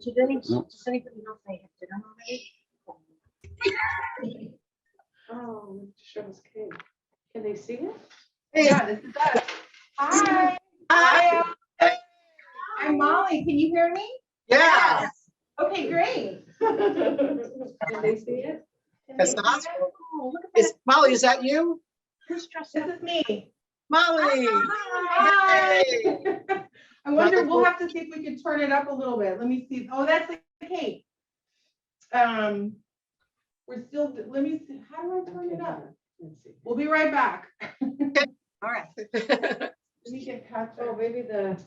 Did anybody know they had dinner already? Oh, show us cake. Can they see it? Hey. Yeah, this is us. Hi. Hi. I'm Molly. Can you hear me? Yeah. Okay, great. Can they see it? It's not. Is Molly, is that you? Who's dressed This up? is me. Molly. Hi. I wonder, we'll have to see if we can turn it up a little bit. Let me see. Oh, that's the cake. We're still, let me see. How do I turn it up? Let's see. We'll be right back. All right. Let me get past. Oh, maybe the.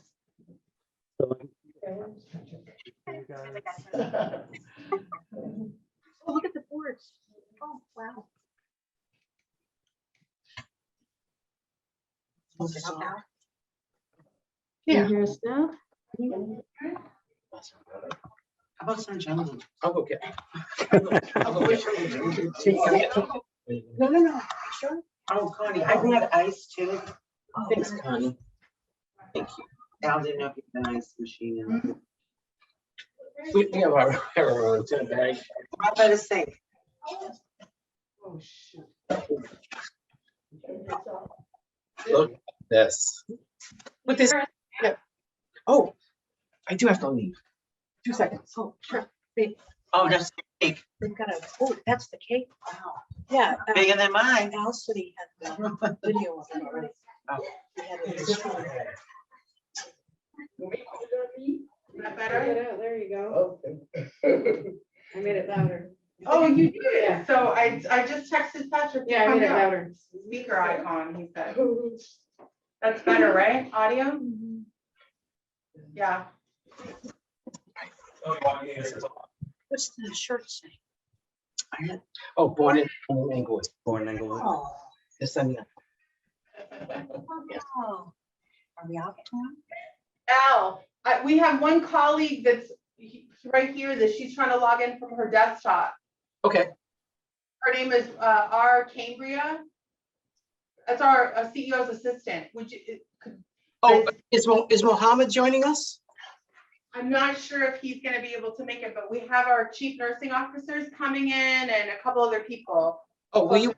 Oh, look at the boards. Oh, wow. Can you hear us now? How about some gentlemen? I'll go get. I'll go get. No. Sure. Oh, Connie, I brought ice too. Thanks, Connie. Thank you. Al didn't know if you had an ice machine. We have our own bag. Right by the sink. Oh, shoot. Look at this. Look this. Yeah. Oh, I do have to leave. 2 seconds. Oh, sure. Oh, that's the cake. They've got a, oh, that's the cake. Wow. Yeah. Bigger than mine. Al said he had the video of it already. Oh. He had it in his phone. Is that better? There you go. I made it louder. Oh, you did. So I just texted Patrick. Yeah, I made it louder. Speaker icon, he said. That's better, right? Audio? Yeah. What's the shirt say? Oh, born in Inglewood. Born in Inglewood. Oh. Yes, I mean. Oh. Are we out tomorrow? Al, we have one colleague that's right here that she's trying to log in from her desktop. Okay. Her name is R. Cambria. That's our CEO's assistant. Would you? Oh, is Mohammed joining us? I'm not sure if he's going to be able to make it, but we have our chief nursing officers coming in and a couple other people. Oh, will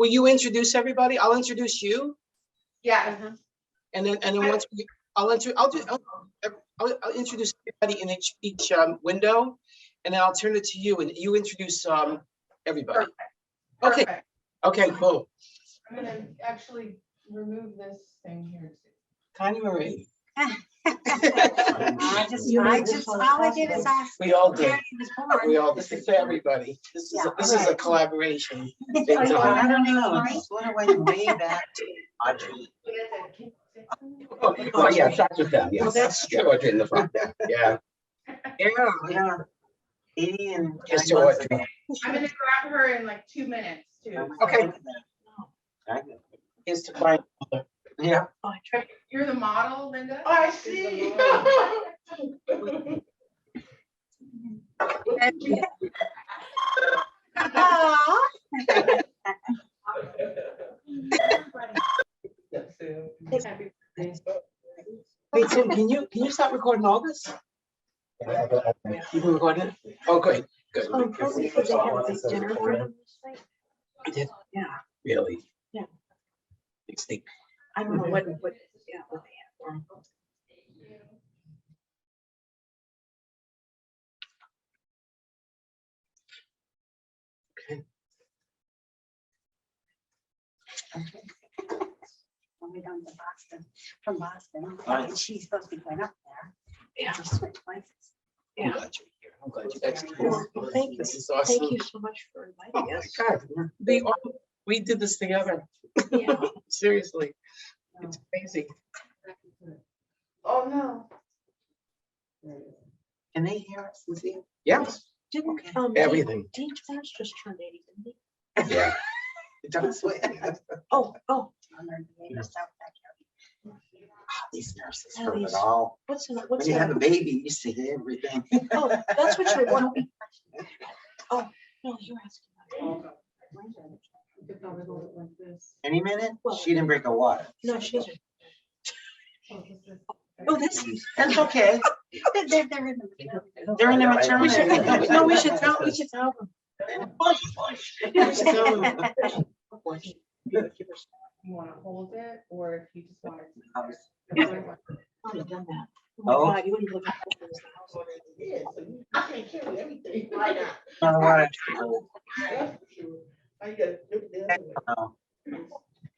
you introduce everybody? I'll introduce you. Yeah. And then once I'll introduce everybody in each window, and then I'll turn it to you, and you introduce everybody. Perfect. Okay. Perfect. Okay. Cool. I'm going to actually remove this thing here. Connie Marie. All I did is ask. We all did. Where he was born. We all. This is for everybody. This is a collaboration. Big Oh, you time. want her name, Mari? Sort of went way back to Audrey. Oh yeah, that's with them. Yes. That's Georgia in the front. Yeah. Yeah. 80 and Just 9 months Georgia. ago. I'm going to grab her in like 2 minutes too. Okay. Is to find. Yeah. Oh, I tried. You're the model, Linda? Oh, I see. Happy birthday. Hey Tim, can you stop recording all this? You can record it? Oh, great. Good. Probably because they had a big dinner for him this night. I did. Yeah. Really? Yeah. Big steak. I don't know what they had for him. When we down to Boston, from Boston, and she's supposed to be going up there. Yeah. To switch places. I'm Yeah. glad you're here. I'm glad you guys are here. Well, thank you. This is awesome. Thank you so much for Oh inviting my us. God. We did this together. Yeah. Seriously. It's crazy. Oh, no. Can they hear us and see? Yes. Didn't, Everything. Dean Jones just turned 80, didn't he? Yeah. It doesn't sweat. Oh. These nurses Oh, heard it these- all. What's When what's you have a that? baby, you see everything. Oh, that's what you want to be. Oh, no, you're asking. You could probably hold it like this. Any minute, Well- she didn't break a water. No, she isn't. Oh, this is- Oh, that's. That's okay. They're in the. They're in their maternity. No, we should tell them. We should tell them. You want to hold it, or if you just want to. Already done that. Oh my Oh. God, you wouldn't look at this. Yeah, so you can't carry everything. Why not? All right. That's for sure. I gotta look the other way.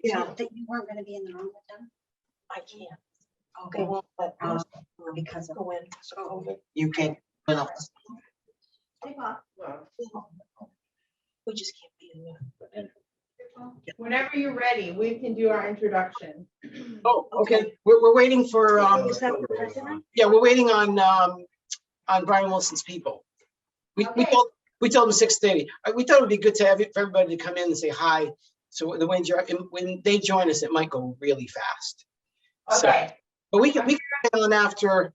Yeah, that you weren't gonna be in the room with them? I can't. Okay, Go on, but because of. go in. So You can't. Well, Well, we just can't be in there. Whenever you're ready, we can do our introduction. Oh, okay. We're waiting for, Is that the president? yeah, we're waiting on Brian Wilson's people. We Okay. told them 6:30. We thought it'd be good to have for everybody to come in and say hi. So when they join us, it might go really fast. So, Okay. but we can stay on after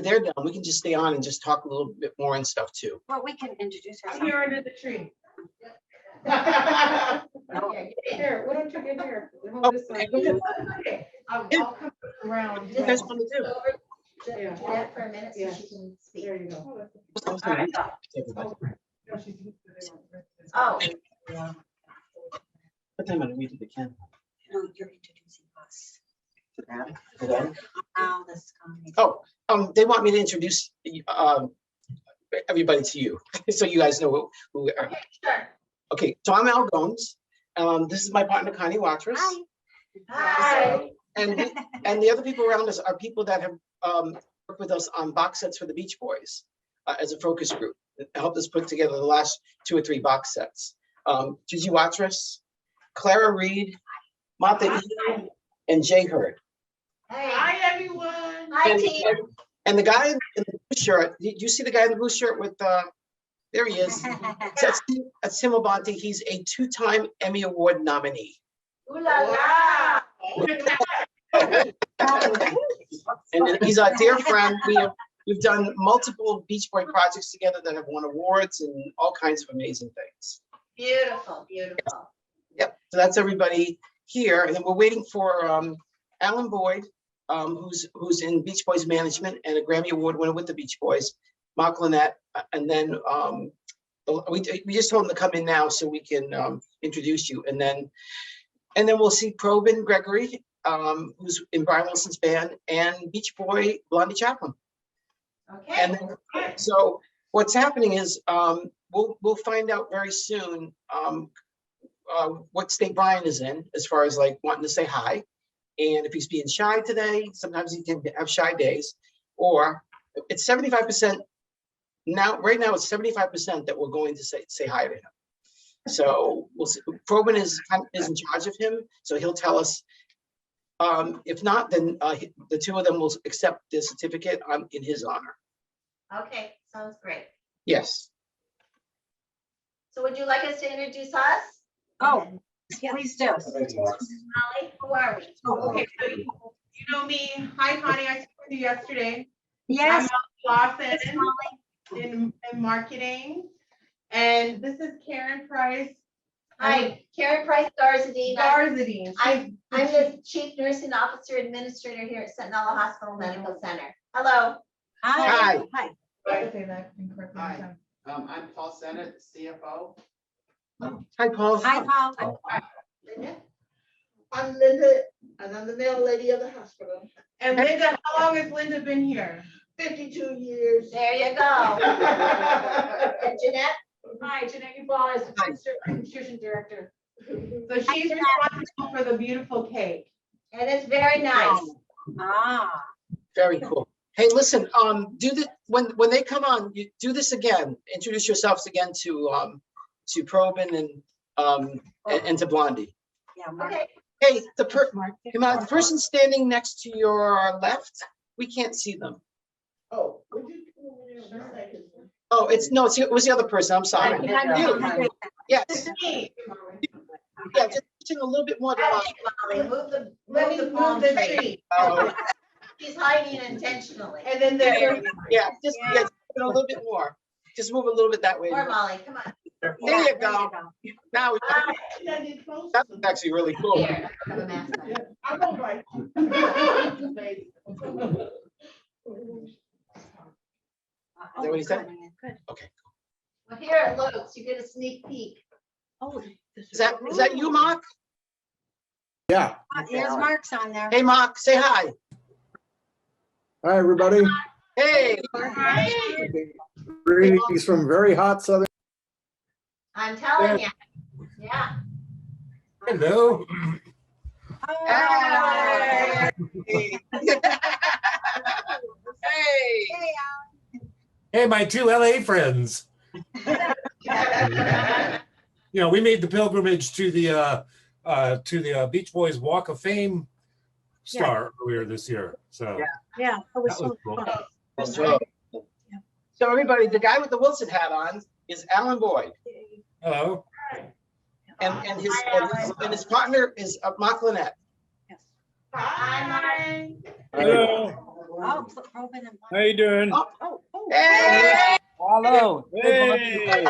they're done. We can just stay on and just talk a little bit more and stuff too. Well, we can introduce I'm ourselves. here under the tree. okay, here, why don't you get here? Oh, okay, go ahead. Okay, I'll come around. What do you guys want to do? Yeah. Jeanette for a minute so Yeah. she can speak. There you go. All right. Oh, What time are we to the camp? No, you're introducing us. Today? Now this coming. Oh, they want me to introduce everybody to you, so you guys know who we are. Okay, sure. Okay, so I'm Al Gomes. This is my partner Connie Watras. Hi. hi. And the other people around us are people that have worked with us on box sets for the Beach Boys as a focus group. Helped us put together the last 2 or 3 box sets. Gigi Watras, Clara Reed, Martha Eden, and Jay Hurd. Hey. Hi, everyone. Hi, team. And the guy in the blue shirt, did you see the guy in the blue shirt with, there he is. That's Tim Abonte. He's a 2-time Emmy Award nominee. Ooh la la. And he's our dear friend. We've done multiple Beach Boy projects together that have won awards and all kinds of amazing things. Beautiful, beautiful. Yep, so that's everybody here. And then we're waiting for Alan Boyd, who's in Beach Boys management and a Grammy Award winner with the Beach Boys, Mark Lynette, and then we just told him to come in now so we can introduce you. And then we'll see Probin Gregory, who's in Brian Wilson's band, and Beach Boy Blondie Chaplin. Okay. And then, so what's happening is we'll find out very soon what state Brian is in as far as like wanting to say hi. And if he's being shy today, sometimes he can have shy days, or it's 75% now. Right now, it's 75% that we're going to say hi to him. So we'll see. Probin is in charge of him, so he'll tell us. If not, then the 2 of them will accept the certificate in his honor. Okay, sounds great. Yes. So would you like us to introduce us? Oh, please do. Molly, who are we? Okay, so you know me. Hi, Connie. I spoke with you yesterday. Yes. I'm Molly Lawson in marketing. And this is Karen Price. Hi, Karen Price Garzadine. Garzadine. I'm the Chief Nursing Officer Administrator here at Centinela Hospital Medical Center. Hello. Hi. Hi. Say that incorrectly. Hi. I'm Paul Sennett, CFO. Hi, Paul. Hi, Paul. Linda? I'm Linda, and I'm the mail lady of the hospital. And Linda, how long has Linda been here? 52 years. There you go. And Jeanette? Hi, Jeanette Ubal is Hi. the nutrition director. So she's responsible for the beautiful cake. And it's very nice. Ah. Very cool. Hey, listen, do this when they come on, you do this again. Introduce yourselves again to Probin and to Blondie. Yeah, Mark. Okay. Hey, the person standing next to your left, we can't see them. Oh, would you come over there and recite his name? Oh, it was the other person. I'm sorry. You. Yes. Me. Yeah, just pushing a little bit more to Okay, Molly, move Let me the palm move the tree. tree. She's hiding intentionally. And then there. yeah, just a little bit more. Just move a little bit that way. Or Molly, come on. There you go. Now we Hi. Yeah, you're close. that's actually really cool. Here, have a mask on. I'm all right. that what he said? Good. Well, here at Luke's, you get a sneak peek. Oh. Is that you, Mark? Yeah. There's Mark's on there. Hey, Mark, say hi. Hi, everybody. Hey. Greetings from very hot southern. I'm telling you. Yeah. Hello. Hey. Hey. Hey, my two LA friends. You know, we made the pilgrimage to the Beach Boys Walk of Fame star earlier this year. So Yeah, that was that was so cool. fun. That's right. So everybody, the guy with the Wilson hat on is Alan Boyd, Hello. and his partner is Mark Lynette. Hi. Hello, Oh, Robin and how you doing? Oh, hey. Hello. Hey,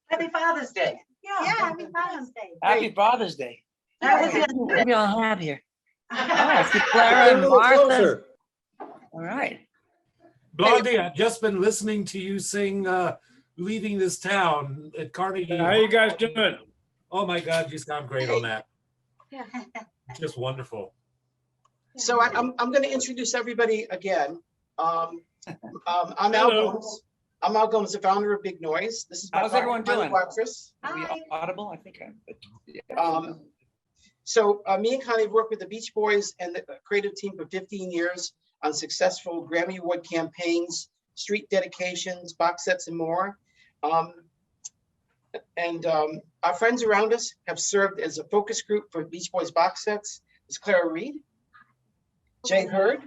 Happy Father's Day. Yeah, happy Father's Day. Happy Father's Day. That was it. What do we all have here? Oh, I see Get Clara a and little Martha. closer. All right. Blondie, I've just been listening to you sing Leaving This Town at Carnegie. how you guys doing? Oh my God, you sound great on that. Yeah. Just wonderful. So I'm going to introduce everybody again. I'm Al Hello. Gomes. I'm Al Gomes, the founder of Big Noise. This is my How's partner, everyone Connie doing? Watrous. Are we Hi. audible? I think I'm. So me and Connie have worked with the Beach Boys and the creative team for 15 years on successful Grammy Award campaigns, street dedications, box sets, and more. Our friends around us have served as a focus group for Beach Boys box sets. It's Clara Reed, Jay Hurd,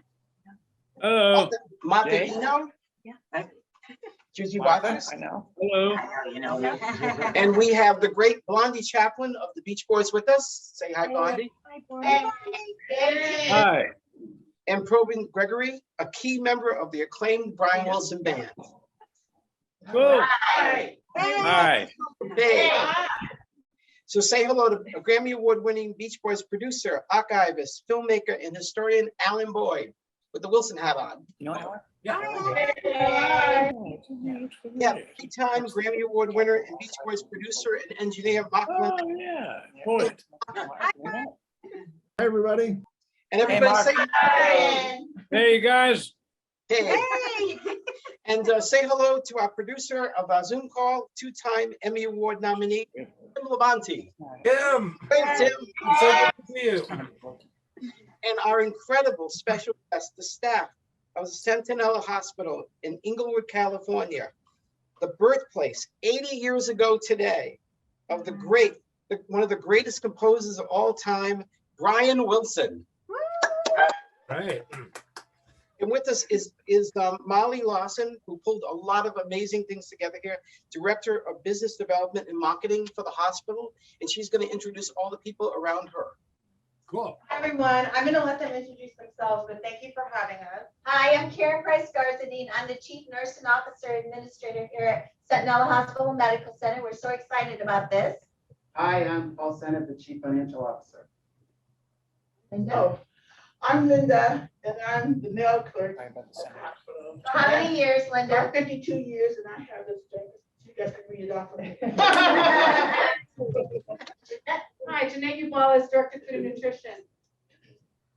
Hello, Martha Jay? Dino, Yeah. Juicy Martha, Waters, I know. hello. you know, and we have the great Blondie Chaplin of the Beach Boys with us. Say hi, Blondie. Hi. And Probin Gregory, a key member of the acclaimed Brian Wilson Band. Cool. Hi. Hi. Hey. So say hello to a Grammy Award-winning Beach Boys producer, archivist, filmmaker, and historian Alan Boyd with the Wilson hat on. You know Alan? Yeah. Yeah, three-time Grammy Award winner and Beach Boys producer and engineer Mark Lynette. Oh, yeah. Point. Hi, everybody. And everybody Mark. say Hey, you guys. hey. And say hello to our producer of our Zoom call, two-time Emmy Award nominee, Tim Labonte. Tim, Hey, Tim. so good to see you. And our incredible special guest, the staff of the Centinela Hospital in Inglewood, California, the birthplace 80 years ago today of the great, one of the greatest composers of all time, Brian Wilson. Right. And with us is Molly Lawson, who pulled a lot of amazing things together here, Director of Business Development and Marketing for the hospital, and she's going to introduce all the people around her. Cool. Hi, everyone. I'm going to let them introduce themselves, but thank you for having us. Hi, I'm Karen Price Garzadine. I'm the Chief Nursing Officer Administrator here at Centinela Hospital Medical Center. We're so excited about this. Hi, I'm Paul Sennett, the Chief Financial Officer. No, I'm Linda, and I'm the mail clerk at the hospital. How many years, For Linda? 52 years, and I have this thing. You guys can read it off of me. Hi, Janae Wallace, Director of Food and Nutrition.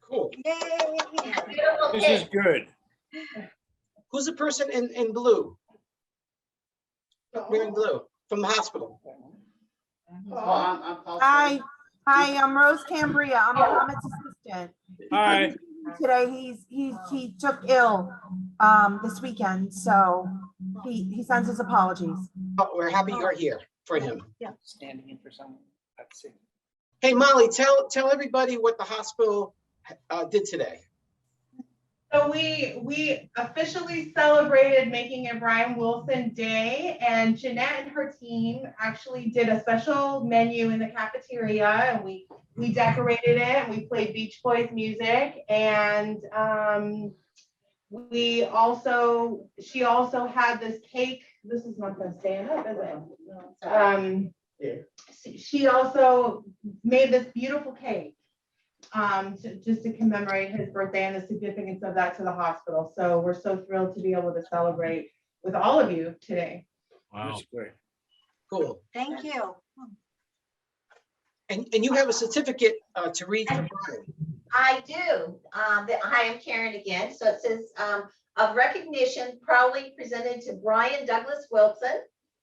Cool. Beautiful This kids. is good. Who's the person in blue? Wearing blue from the hospital. I'm Paul Hi, Sennett. hi, I'm Rose Cambria. I'm Mohammed's assistant. Hi. Today, he took ill this weekend, so he sends his apologies. Oh, we're happy you're here for him. Standing in for someone. Let's see. Hey, Molly, tell everybody what the hospital did today. So we officially celebrated making it Brian Wilson Day, and Jeanette and her team actually did a special menu in the cafeteria, and we decorated it and we played Beach Boys music, and she also had this cake. This is not gonna stand up, is it? She also made this beautiful cake. just to commemorate his birthday and the significance of that to the hospital. So we're so thrilled to be able to celebrate with all of you today. Wow. That's great. Cool. Thank you. And you have a certificate to read from Brian. I do. Hi, I'm Karen again. So it says, of recognition proudly presented to Brian Douglas Wilson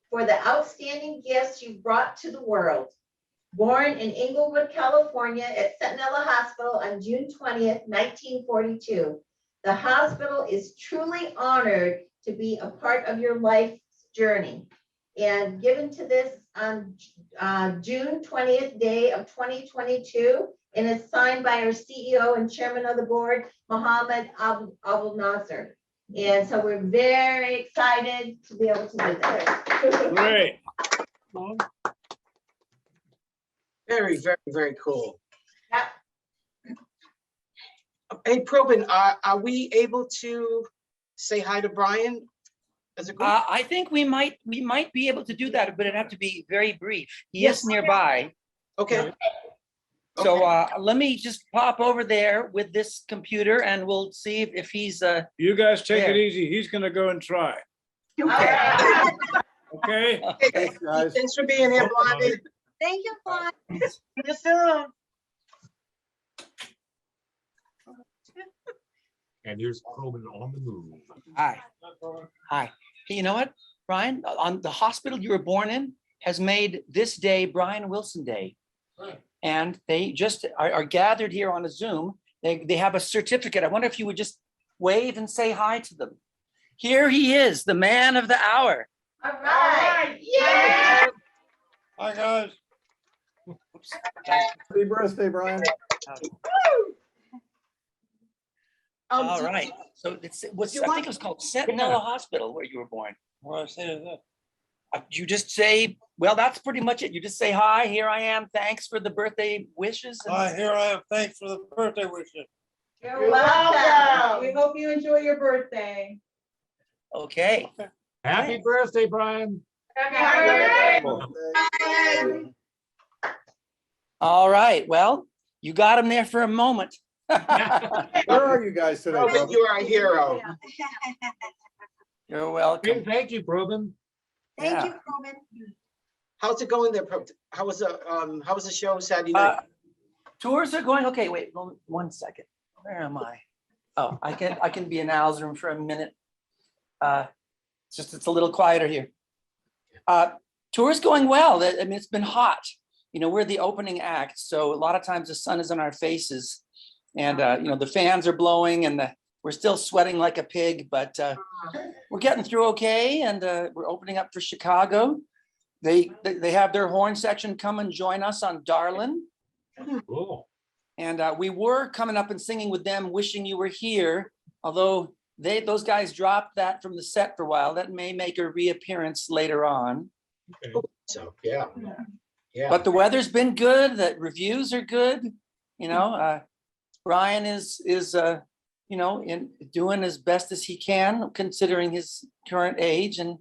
for the outstanding gifts you've brought to the world. Born in Inglewood, California at Centinela Hospital on June 20th, 1942. The hospital is truly honored to be a part of your life's journey. And given to this on June 20th day of 2022, and is signed by our CEO and chairman of the board, Mohammed Abul Nasser. And so we're very excited to be able to do this. Great. Very, very, very cool. Yep. Hey, Probin, are we able to say hi to Brian as a group? I think we might be able to do that, but it'd have to be very brief. He is nearby. Okay. So let me just pop over there with this computer and we'll see if he's You guys take there. it easy. He's gonna go and try. All right. Okay? Hey, guys. thanks for being here, Blondie. Thank you, Fawn. See you soon. And here's Coben on the move. Hi. Hi. Hey, you know what, Brian? On the hospital you were born in has made this day Brian Wilson Day. And they just are gathered here on a Zoom. They have a certificate. I wonder if you would just wave and say hi to them. Here he is, the man of the hour. All right. Yeah. Hi, guys. Oops. Happy birthday, Brian. All right. So I think it was called Centinela Hospital where you were born. What do I say to that? You just say, well, that's pretty much it. You just say, hi, here I am. Thanks for the birthday wishes. and- Hi, here I am. Thanks for the birthday wishes. You're welcome. We hope you enjoy your birthday. Okay. Happy birthday, Brian. Happy Birthday. All right. Well, you got him there for a moment. Where are you guys today? Probin, brother? you are a hero. You're welcome. Thank you, Probin. Thank Yeah. you, Coben. How's it going there, Probin? How was the show Saturday night? Tours are going, okay, wait, 1 second. Where am I? Oh, I can be in Al's room for a minute. It's a little quieter here. Tour's going well. I mean, it's been hot. You know, we're the opening act, so a lot of times the sun is on our faces, and you know, the fans are blowing, and we're still sweating like a pig, but we're getting through okay, and we're opening up for Chicago. They have their horn section come and join us on Darlin'. Cool. And we were coming up and singing with them, Wishing You Were Here, although those guys dropped that from the set for a while. That may make a reappearance later on. Okay. So, yeah. Yeah. But the weather's been good, the reviews are good. You know, Brian is you know, doing as best as he can, considering his current age and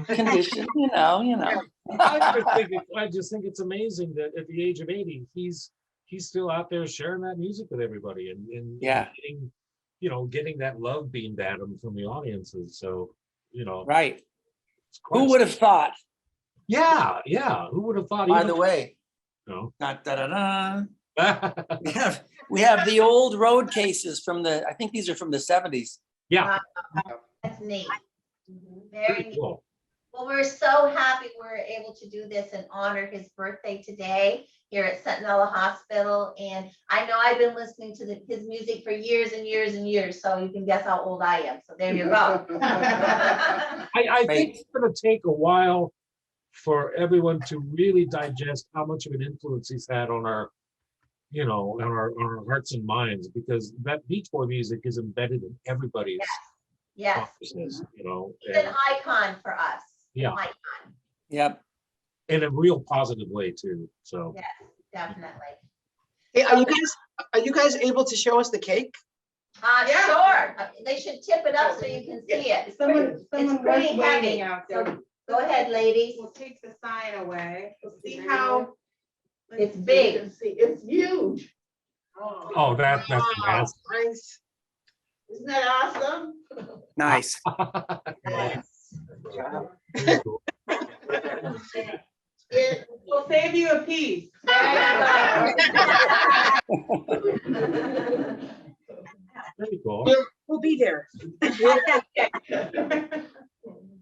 condition, you know. I just think it's amazing that at the age of 80, he's still out there sharing that music with everybody and Yeah. getting, you know, getting that love beamed at him from the audiences. So, you know, Right. it's quite Who would have thought? Yeah. Who would have thought? By the way, No. we have the old road cases from I think these are from the 70s. Yeah. That's neat. Very Pretty neat. cool. Well, we're so happy we're able to do this and honor his birthday today here at Centinela Hospital. And I know I've been listening to his music for years and years and years, so you can guess how old I am. So there you go. I think it's going to take a while for everyone to really digest how much of an influence he's had on our, you know, on our hearts and minds, because that Beach Boy music is embedded in everybody's Yes, consciousness, you know, he's an icon for us. Yeah. An icon. Yep. in a real positive way too. So. Yes, definitely. Hey, are you guys able to show us the cake? Yeah. Sure. They should tip it up so you can see it. Someone It's pretty was heavy. waiting out there. So go ahead, ladies. We'll take the sign away. See how It's big. You can see, it's huge. Oh, that's nasty. Nice. Isn't that awesome? Nice. Very cool. We'll save you a piece. Very cool. We'll be there.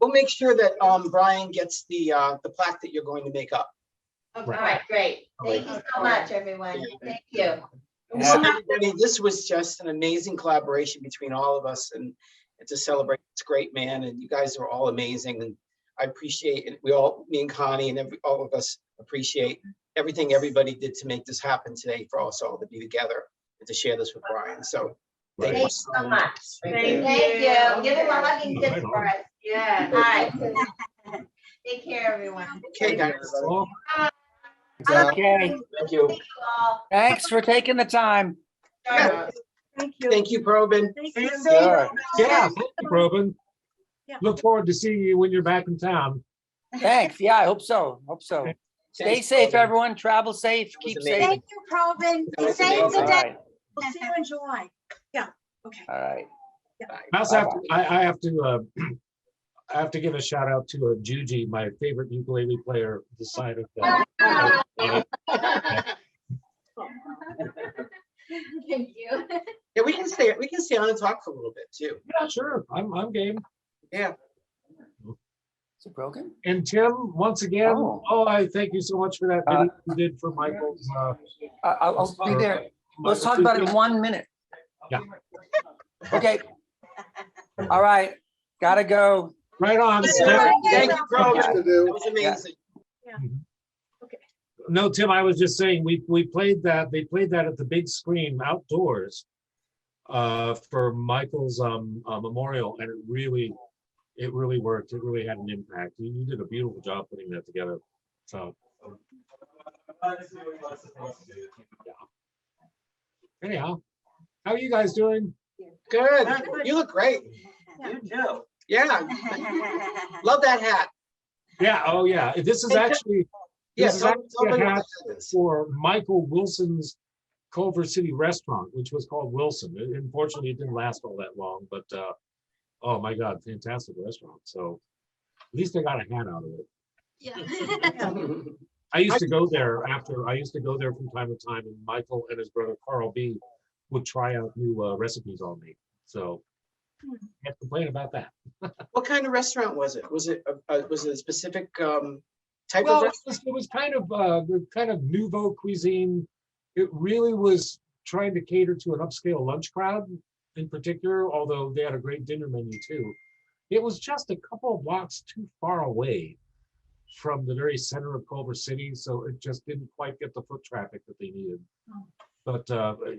We'll make sure that Brian gets the plaque that you're going to make up. All right, great. Thank you so much, everyone. Thank you. So everybody, this was just an amazing collaboration between all of us and to celebrate this great man. And you guys are all amazing. And I appreciate it. We all, me and Connie and all of us appreciate everything everybody did to make this happen today for us all to be together and to share this with Brian. So Thank you so much. Thank you. Give him a hugging kiss for us. Yeah. All right. Take care, everyone. Okay, guys. Well, Okay. Thank you. Thank you all. Thanks for taking the time. Yeah. Thank you. Thank you, Probin. Thank you. Sure. yeah, thank you, Robin. Yeah. Look forward to seeing you when you're back in town. Thanks. Yeah, I hope so. Hope so. Stay Thanks, safe, Probin. everyone. Travel safe. That was Keep amazing. safe. Thank you, Probin. That was Save amazing. the All day. right. We'll see you in July. Yeah, okay. All right. I also have to, I have to, I have to give a shout out to Juji, my favorite ukulele player, this side of the. Thank you. Yeah, we can stay on and talk for a little bit too. Yeah, sure. I'm game. Yeah. Is it broken? And Tim, once again, Oh. I thank you so much for that video you did for Michael's. I'll be there. Let's talk about it in 1 minute. Yeah. Okay. All right. Gotta go. Right on. Thank you, Probin. To do. That was amazing. No, Tim, I was just saying, we played that, they played that at the big screen outdoors for Michael's memorial, and it really worked. It really had an impact. You did a beautiful job putting that together. So. Yeah. Anyhow, how are you guys doing? Good. You look great. You do. Yeah. Love that hat. Yeah. Oh, yeah. This is actually. Yes, This is actually a hat for Michael Wilson's Culver City restaurant, which was called Wilson. Unfortunately, it didn't last all that long, but oh my God, fantastic restaurant. So at least I got a hat out of it. Yeah. I used to go there from time to time, and Michael and his brother Carl B would try out new recipes on me. So can't complain about that. What kind of restaurant was it? Was it a specific type Well, of it restaurant? was kind of the kind of nouveau cuisine. It really was trying to cater to an upscale lunch crowd in particular, although they had a great dinner menu too. It was just a couple of blocks too far away from the very center of Culver City, so it just didn't quite get the foot traffic that they needed. But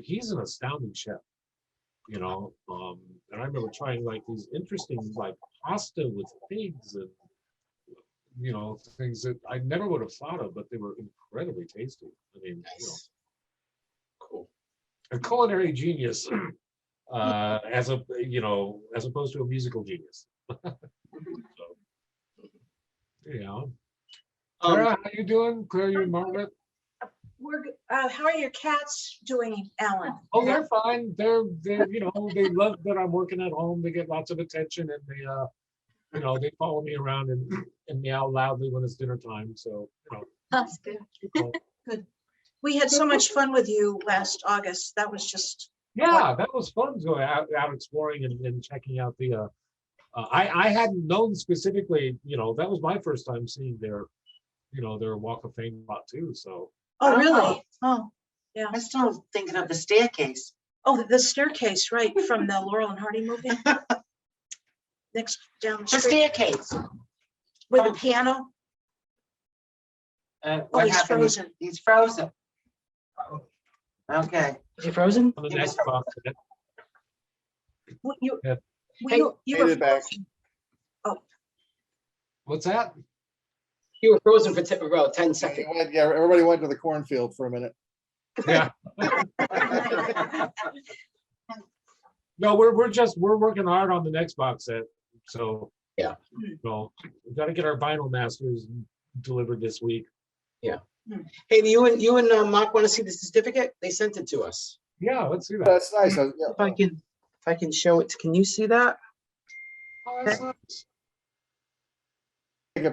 he's an astounding chef, you know. And I remember trying like these interesting like pasta with figs and you know things that I never would have thought of, but they were incredibly tasty. I mean, you know, Cool. a culinary genius, as opposed to a musical genius. So, yeah. Clara, how you doing? Claire, you and Margaret? How are your cats doing, Alan? Oh, they're fine. They're you know, they love that I'm working at home. They get lots of attention, and they you know, they follow me around and meow loudly when it's dinner time. So, you know. That's good. Cool. Good. We had so much fun with you last August. That was just. Yeah, that was fun going out exploring and checking out the I hadn't known specifically, you know, that was my first time seeing their, you know, their Walk of Fame lot too. So. Oh, really? Oh, yeah. I'm still thinking of the staircase. Oh, the staircase, right, from the Laurel and Hardy movie. Next down the The street staircase. with the piano. Oh, What he's happened? frozen. He's frozen. Okay. Is he frozen? On the next box. Well, You Yeah. well, you Made were it back. What's that? You were frozen for about 10 seconds. Yeah, everybody went to the cornfield for a minute. Yeah. No, we're working hard on the next box set. So Yeah. So we've got to get our vinyl masters delivered this week. Hey, you and Mark want to see the certificate? They sent it to us. Yeah, let's see that. That's nice. Yeah. If I can show it, can you see that? Oh, that's nice.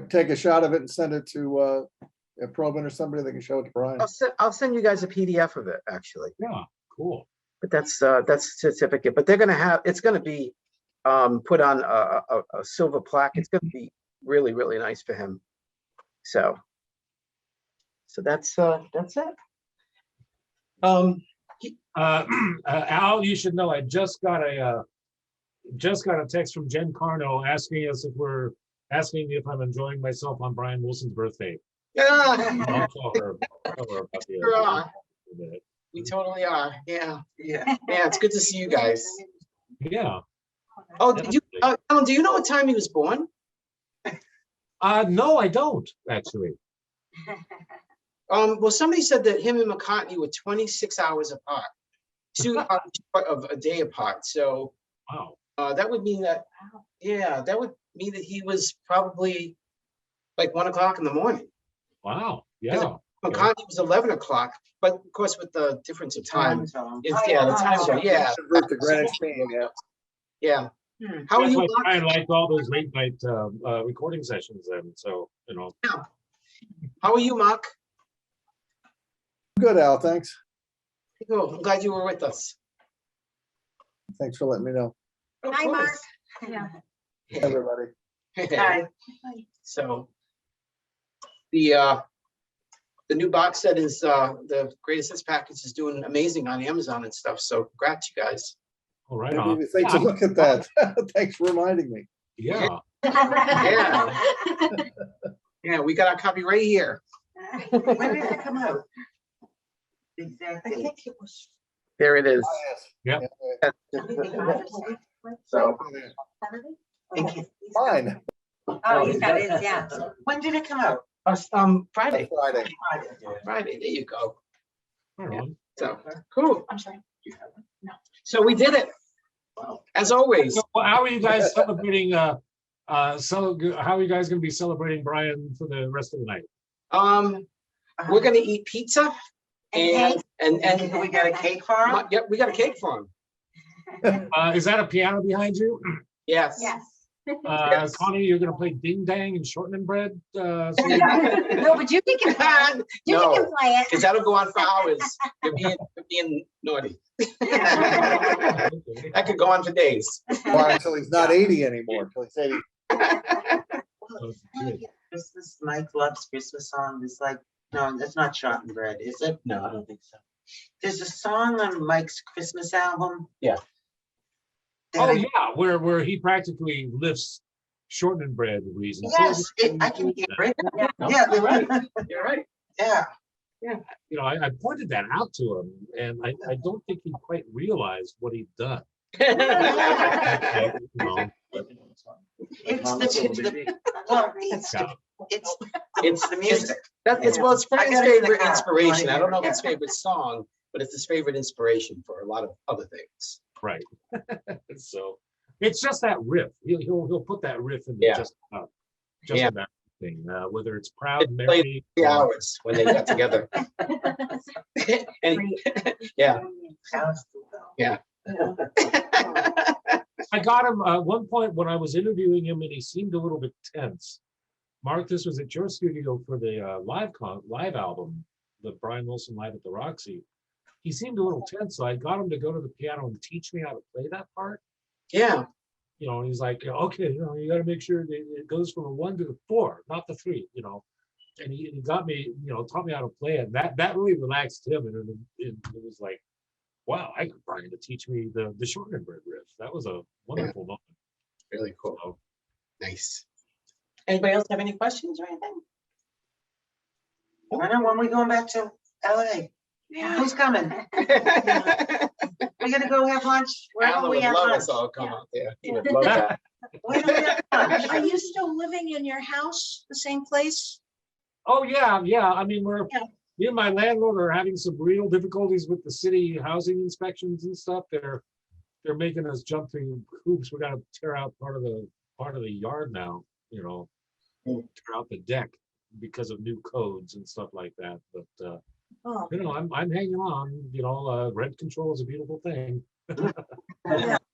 Take a shot of it and send it to Probin or somebody that can show it to Brian. I'll send you guys a PDF of it, actually. Yeah, cool. But that's certificate, but they're gonna have, it's gonna be put on a silver plaque. It's gonna be really, really nice for him. So that's it. Al, you should know, I just got a text from Jen Carno asking if I'm enjoying myself on Brian Wilson's birthday. I'll tell her about the Sure are. minute. We totally are. Yeah. It's good to see you guys. Yeah. Oh, did you? Alan, do you know what time he was born? No, I don't actually. Well, somebody said that him and McCartney were 26 hours apart, 2 hours of a day apart. So Wow. that would mean that, that would mean that he was probably like 1 o'clock in the morning. Wow. Yeah. McCartney was 11 o'clock, but of course with the difference of time, the time zone. Yeah. Convert to Greenwich Mean, yeah. Yeah. How are That's you? why Brian liked all those late night recording sessions then. So, you know. How are you, Mark? Good, Al. Thanks. Cool. I'm glad you were with us. Thanks for letting me know. Of Hi, Mark. course. Everybody. Hi. So the new box set is the greatest hits package is doing amazing on Amazon and stuff. So congrats, you guys. All right. Maybe thanks to look at that. Thanks for reminding me. Yeah. Yeah, we got our copy right here. When did it come out? Exactly. I think it was. There it is. Yeah. So Thank you. Fine. Oh, he's got his, yeah. When did it come out? Friday. Friday. Friday. There you go. Right on. So cool. I'm sorry. So we did it. As always. So how are you guys celebrating? How are you guys going to be celebrating Brian for the rest of the night? We're gonna eat pizza and We got a cake for him? Yep, we got a cake for him. Is that a piano behind you? Yes. Yes. Yes. Connie, you're going to play Ding Dang and Shortening Bread? No, but you can play it. You No, can play it. because that'll go on for hours. You're being naughty. That could go on for days. Or until he's not 80 anymore. Until he's 80. Christmas, Mike loves Christmas song. It's like, no, that's not Shortened Bread, is it? No, I don't think so. There's a song on Mike's Christmas album. Yeah. Oh yeah, where he practically lifts Shortening Bread reasons. Yes, I can hear it. Yeah, You're right. You're right. Yeah. You know, I pointed that out to him, and I don't think he quite realized what he'd done. You know, It's the music. It's Brian's I got it in the favorite car. inspiration. I don't know if it's favorite song, but it's his favorite inspiration for a lot of other things. right. So it's just that riff. He'll put that riff in Yeah. just Yeah. about thing. Whether it's Proud It played Mary. 3 hours when they got together. And, yeah. Yeah. I got him at one point when I was interviewing him, and he seemed a little bit tense. Mark, this was at your studio for the live album, the Brian Wilson Live at the Roxy. He seemed a little tense, so I got him to go to the piano and teach me how to play that part. Yeah. You know, and he's like, okay, you know, you got to make sure that it goes from a 1 to the 4, not the 3. You know, and he got me, you know, taught me how to play it. That really relaxed him, and it was like, wow, I got Brian to teach me the Shortening Bread riff. That was a wonderful moment. Really cool. So, Nice. Anybody else have any questions or anything? I know, when we going back to LA? Who's coming? We gonna go have lunch? Where Alan do we would have love lunch? us all come out there. He would love that. Where do we have lunch? Are you still living in your house, the same place? oh yeah. I mean, me and my landlord are having some real difficulties with the city housing inspections and stuff. They're making us jump through hoops. We got to tear out part of the yard now. You know, tear out the deck because of new codes and stuff like that. But Oh, You know, I'm hanging on, you know, rent control is a beautiful thing.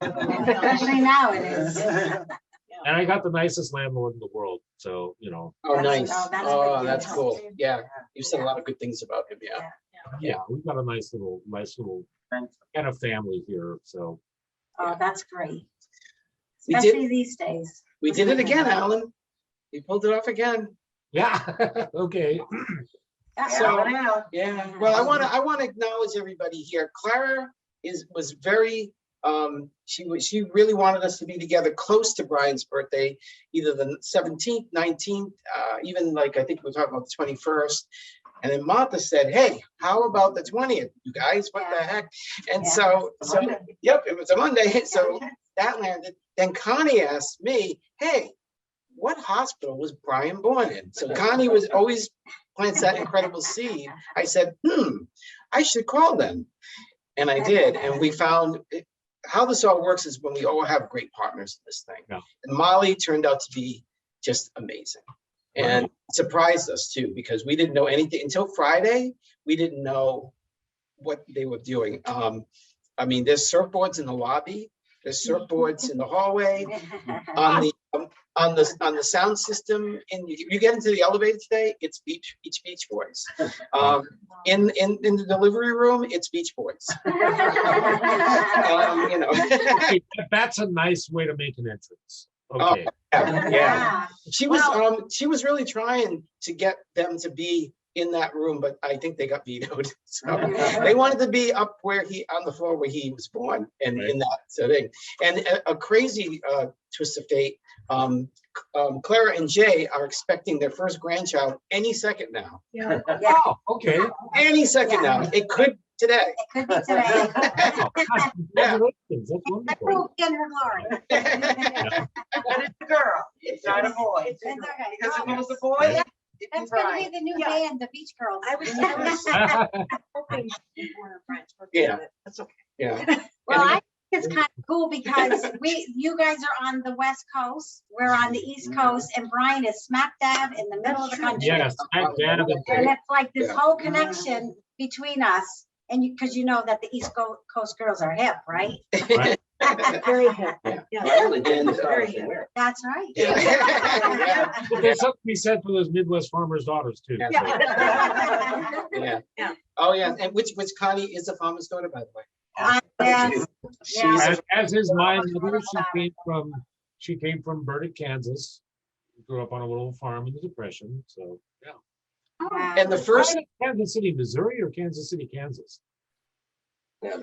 Especially now it is. And I got the nicest landlord in the world, so, you know, Oh, nice. that's Oh, good. that's cool. Yeah, you said a lot of good things about him, yeah. yeah, we've got a nice little kind of family here, so. Oh, that's great. We Especially did, these days. we did it again, Alan. We pulled it off again. Yeah, okay. So, yeah, well, I want to acknowledge everybody here. Clara was very, she really wanted us to be together close to Brian's birthday, either the 17th, 19th, even like, I think we're talking about the 21st. And then Martha said, hey, how about the 20th, you guys, what the heck? And so, yep, it was a Monday, so that landed. Then Connie asked me, hey, what hospital was Brian born in? So Connie was always plants that incredible seed. I said, I should call them. And I did. And we found how this all works is when we all have great partners in this thing. Yeah. And Molly turned out to be just amazing and surprised us too, because we didn't know anything until Friday. We didn't know what they were doing. I mean, there's surfboards in the lobby. There's surfboards in the hallway, on the sound system. And you get into the elevator today, it's Beach Boys. In the delivery room, it's Beach Boys. You know. Okay, that's a nice way to make an entrance. Okay. Yeah. She was really trying to get them to be in that room, but I think they got vetoed. So they wanted to be up where on the floor where he was born, and in that setting. And a crazy twist of fate. Clara and Jay are expecting their first grandchild any second now. yeah. Oh, okay. Any second now. It could today. It could be today. Oh, gosh, congratulations. That's wonderful. Proof in her glory. But it's a girl, it's not a boy. It's okay. Because if it was a boy, it'd be That's gonna be Brian. the new band, the Beach Girls. I was hoping she were her friends. Yeah. That's okay. Yeah. Well, I think it's kind of cool because you guys are on the West Coast, we're on the East Coast, and Brian is smack dab in the middle of the country. Yes, smack dab in And it's like this whole connection between us, and because you know that the East Coast girls are hip, right? Right. Very hip. Yeah. Very hip. That's right. Yeah. But there's something to be said for those Midwest farmers' daughters too. Yeah. So. Yeah. Oh, yeah. And which Connie is a farmer's daughter, by the way. Yes. She's As is my mother, she came from Burdick, Kansas. Grew up on a little farm in the Depression. So yeah. and the first. Kansas City, Missouri, or Kansas City, Kansas? Yeah.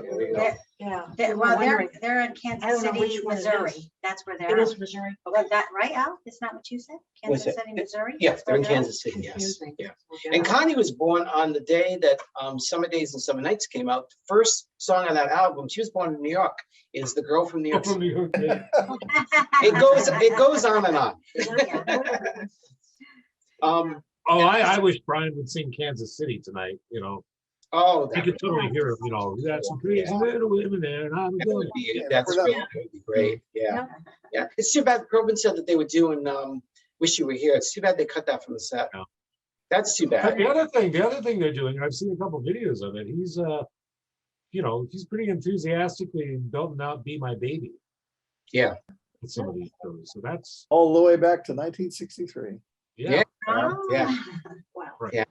Well, they're in I Kansas don't know City, which one it Missouri. is. That's where It they're is at. Missouri. Was that right, Al? Isn't that what you said? Was Kansas it? City, Missouri? Yeah, That's they're in where Kansas City, yes. Confusing. Yeah. And Connie was born on the day that Summer Days and Summer Nights came out. The first song on that album, she was born in New York, is The Girl from New York From City. New York, yeah. It goes on and on. Oh, I wish Brian would sing Kansas City tonight, you know. Oh, I could totally hear him, you know, we got some crazy little women there and I'm going. that's great. That would be great. Yeah. Yeah. It's too bad Probin said that they were doing Wish You Were Here. It's too bad they cut that from the set. Yeah. That's too bad. But the other thing they're doing, and I've seen a couple videos of it, he's you know, he's pretty enthusiastically Don't Not Be My Baby. Yeah. With some of these shows. So that's All the way back to 1963. yeah. Yeah. Wow. Right. Yeah.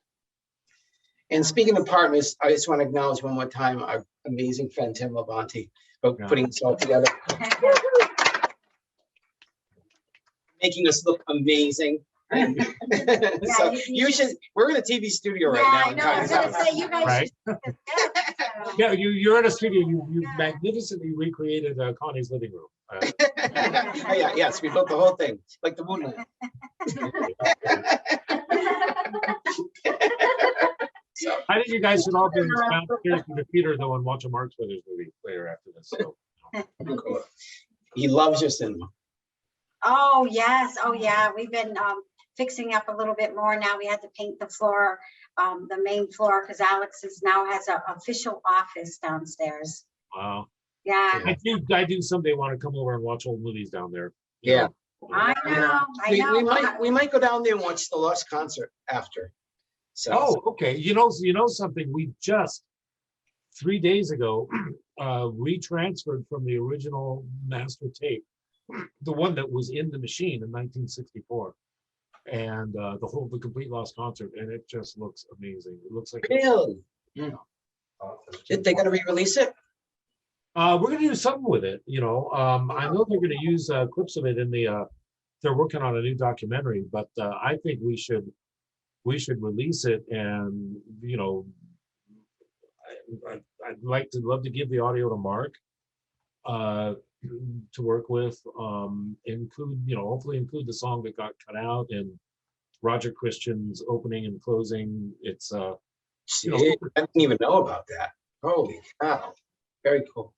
And speaking of partners, I just want to acknowledge one more time our amazing friend Tim Labonte for putting this all together, making us look amazing. So we're in a TV studio right now. I know. I was gonna say, you guys Right. should. Yeah, you're in a studio. You magnificently recreated Connie's living room. Oh, yeah, yes, we built the whole thing, like the moon landing. So, I think you guys should all go downstairs to the theater though and watch a Marx Brothers movie later after this. So. he loves your cinema. Oh, yes. Oh, yeah. We've been fixing up a little bit more. Now we had to paint the floor, the main floor, because Alex now has an official office downstairs. Wow. Yeah. I do someday want to come over and watch old movies down there. Yeah. I know. I know. We might go down there and watch the Lost concert after. So, Oh, okay. You know something, we just 3 days ago retransferred from the original master tape, the one that was in the machine in 1964, and the complete lost concert, and it just looks amazing. It looks like really? They gonna re-release it? we're gonna do something with it, I know they're gonna use clips of it in the they're working on a new documentary, but I think we should release it, and I'd love to give the audio to Mark to work with, include, hopefully include the song that got cut out and Roger Christian's opening and closing. It's I didn't even know about that. Holy cow. Very cool.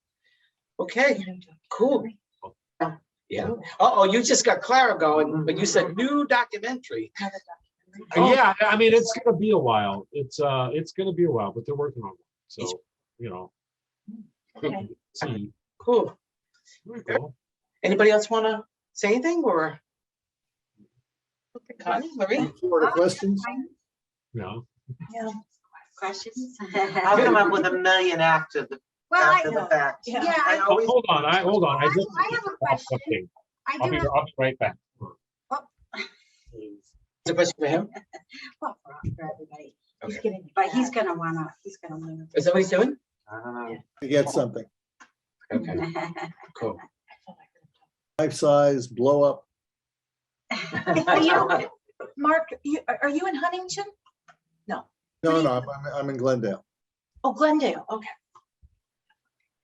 Okay, cool. Yeah. Uh-oh, you just got Clara going, but you said new documentary. yeah, I mean, it's gonna be a while. It's gonna be a while, but they're working on it. So, Okay. see. Cool. Very cool. Anybody else want to say anything, or? Connie, Marie? Florida questions? No. Yeah. Questions? I'll come up with a million after the Well, after the fact. Yeah. Yeah, I I always Hold on. I just. I have a question. Something. I I'll do be have, right back. Is a question for him? well, for everybody, Okay. but he's gonna wanna learn. Is that what he's doing? I don't know. To get something, Okay, cool. life size, blow up. Are you, Mark, are you in Huntington? No, I'm in Glendale. Oh, Glendale, okay.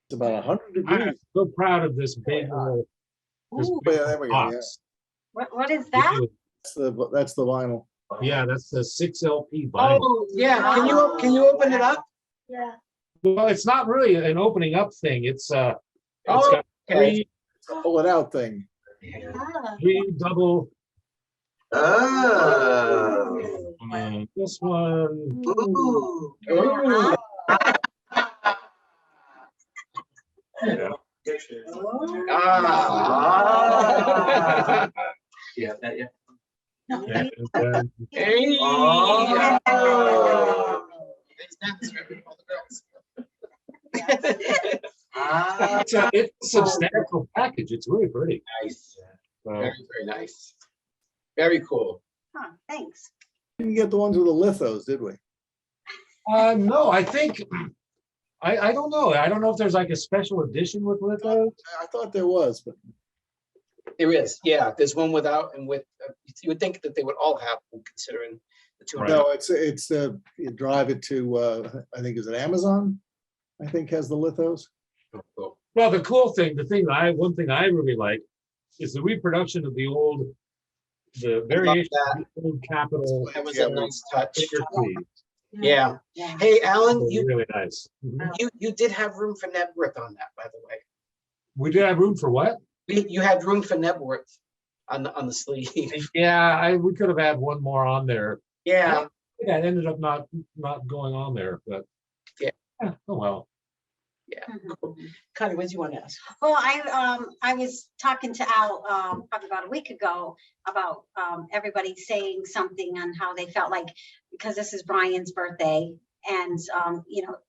It's about 100 I'm degrees. so proud of this big. This Ooh. big Yeah, there we go, yeah. box. What is that? That's the vinyl. Yeah, that's the 6 LP vinyl. Oh, yeah, can you open it up? Yeah. Well, it's not really an opening up thing. It's Oh, got okay. Pull it out thing. Ah. three double. Oh. This one. Ooh. Ooh. Yeah. Ah. Yeah, that, yeah. No, And then Hey. Oh. Ah. it's a substantial package. It's really pretty. Nice. So, Very, very nice. Very cool. Huh, thanks. Didn't get the ones with the lithos, did we? no, I think I don't know. I don't know if there's like a special edition with those. I thought there was, but There is, yeah. There's one without and with. You would think that they would all have them, considering the two. Right. no, it's you drive it to I think is it Amazon? I think has the lithos. Cool. Well, the one thing I really like is the reproduction of the variation of the old Capitol. That was a nice touch. Figure sleeve. Yeah. Yeah. Hey, Alan, Really nice. Mhm. you did have room for Nebworth on that, by the way. We did have room for what? You had room for Nebworth on the sleeve. Yeah, we could have had one more on there. Yeah. Yeah, it ended up not going on there, but Yeah. Oh well. Yeah. Cool. Connie, what do you want to ask? Well, I was talking to Al probably about a week ago about everybody saying something on how they felt like, because this is Brian's birthday, and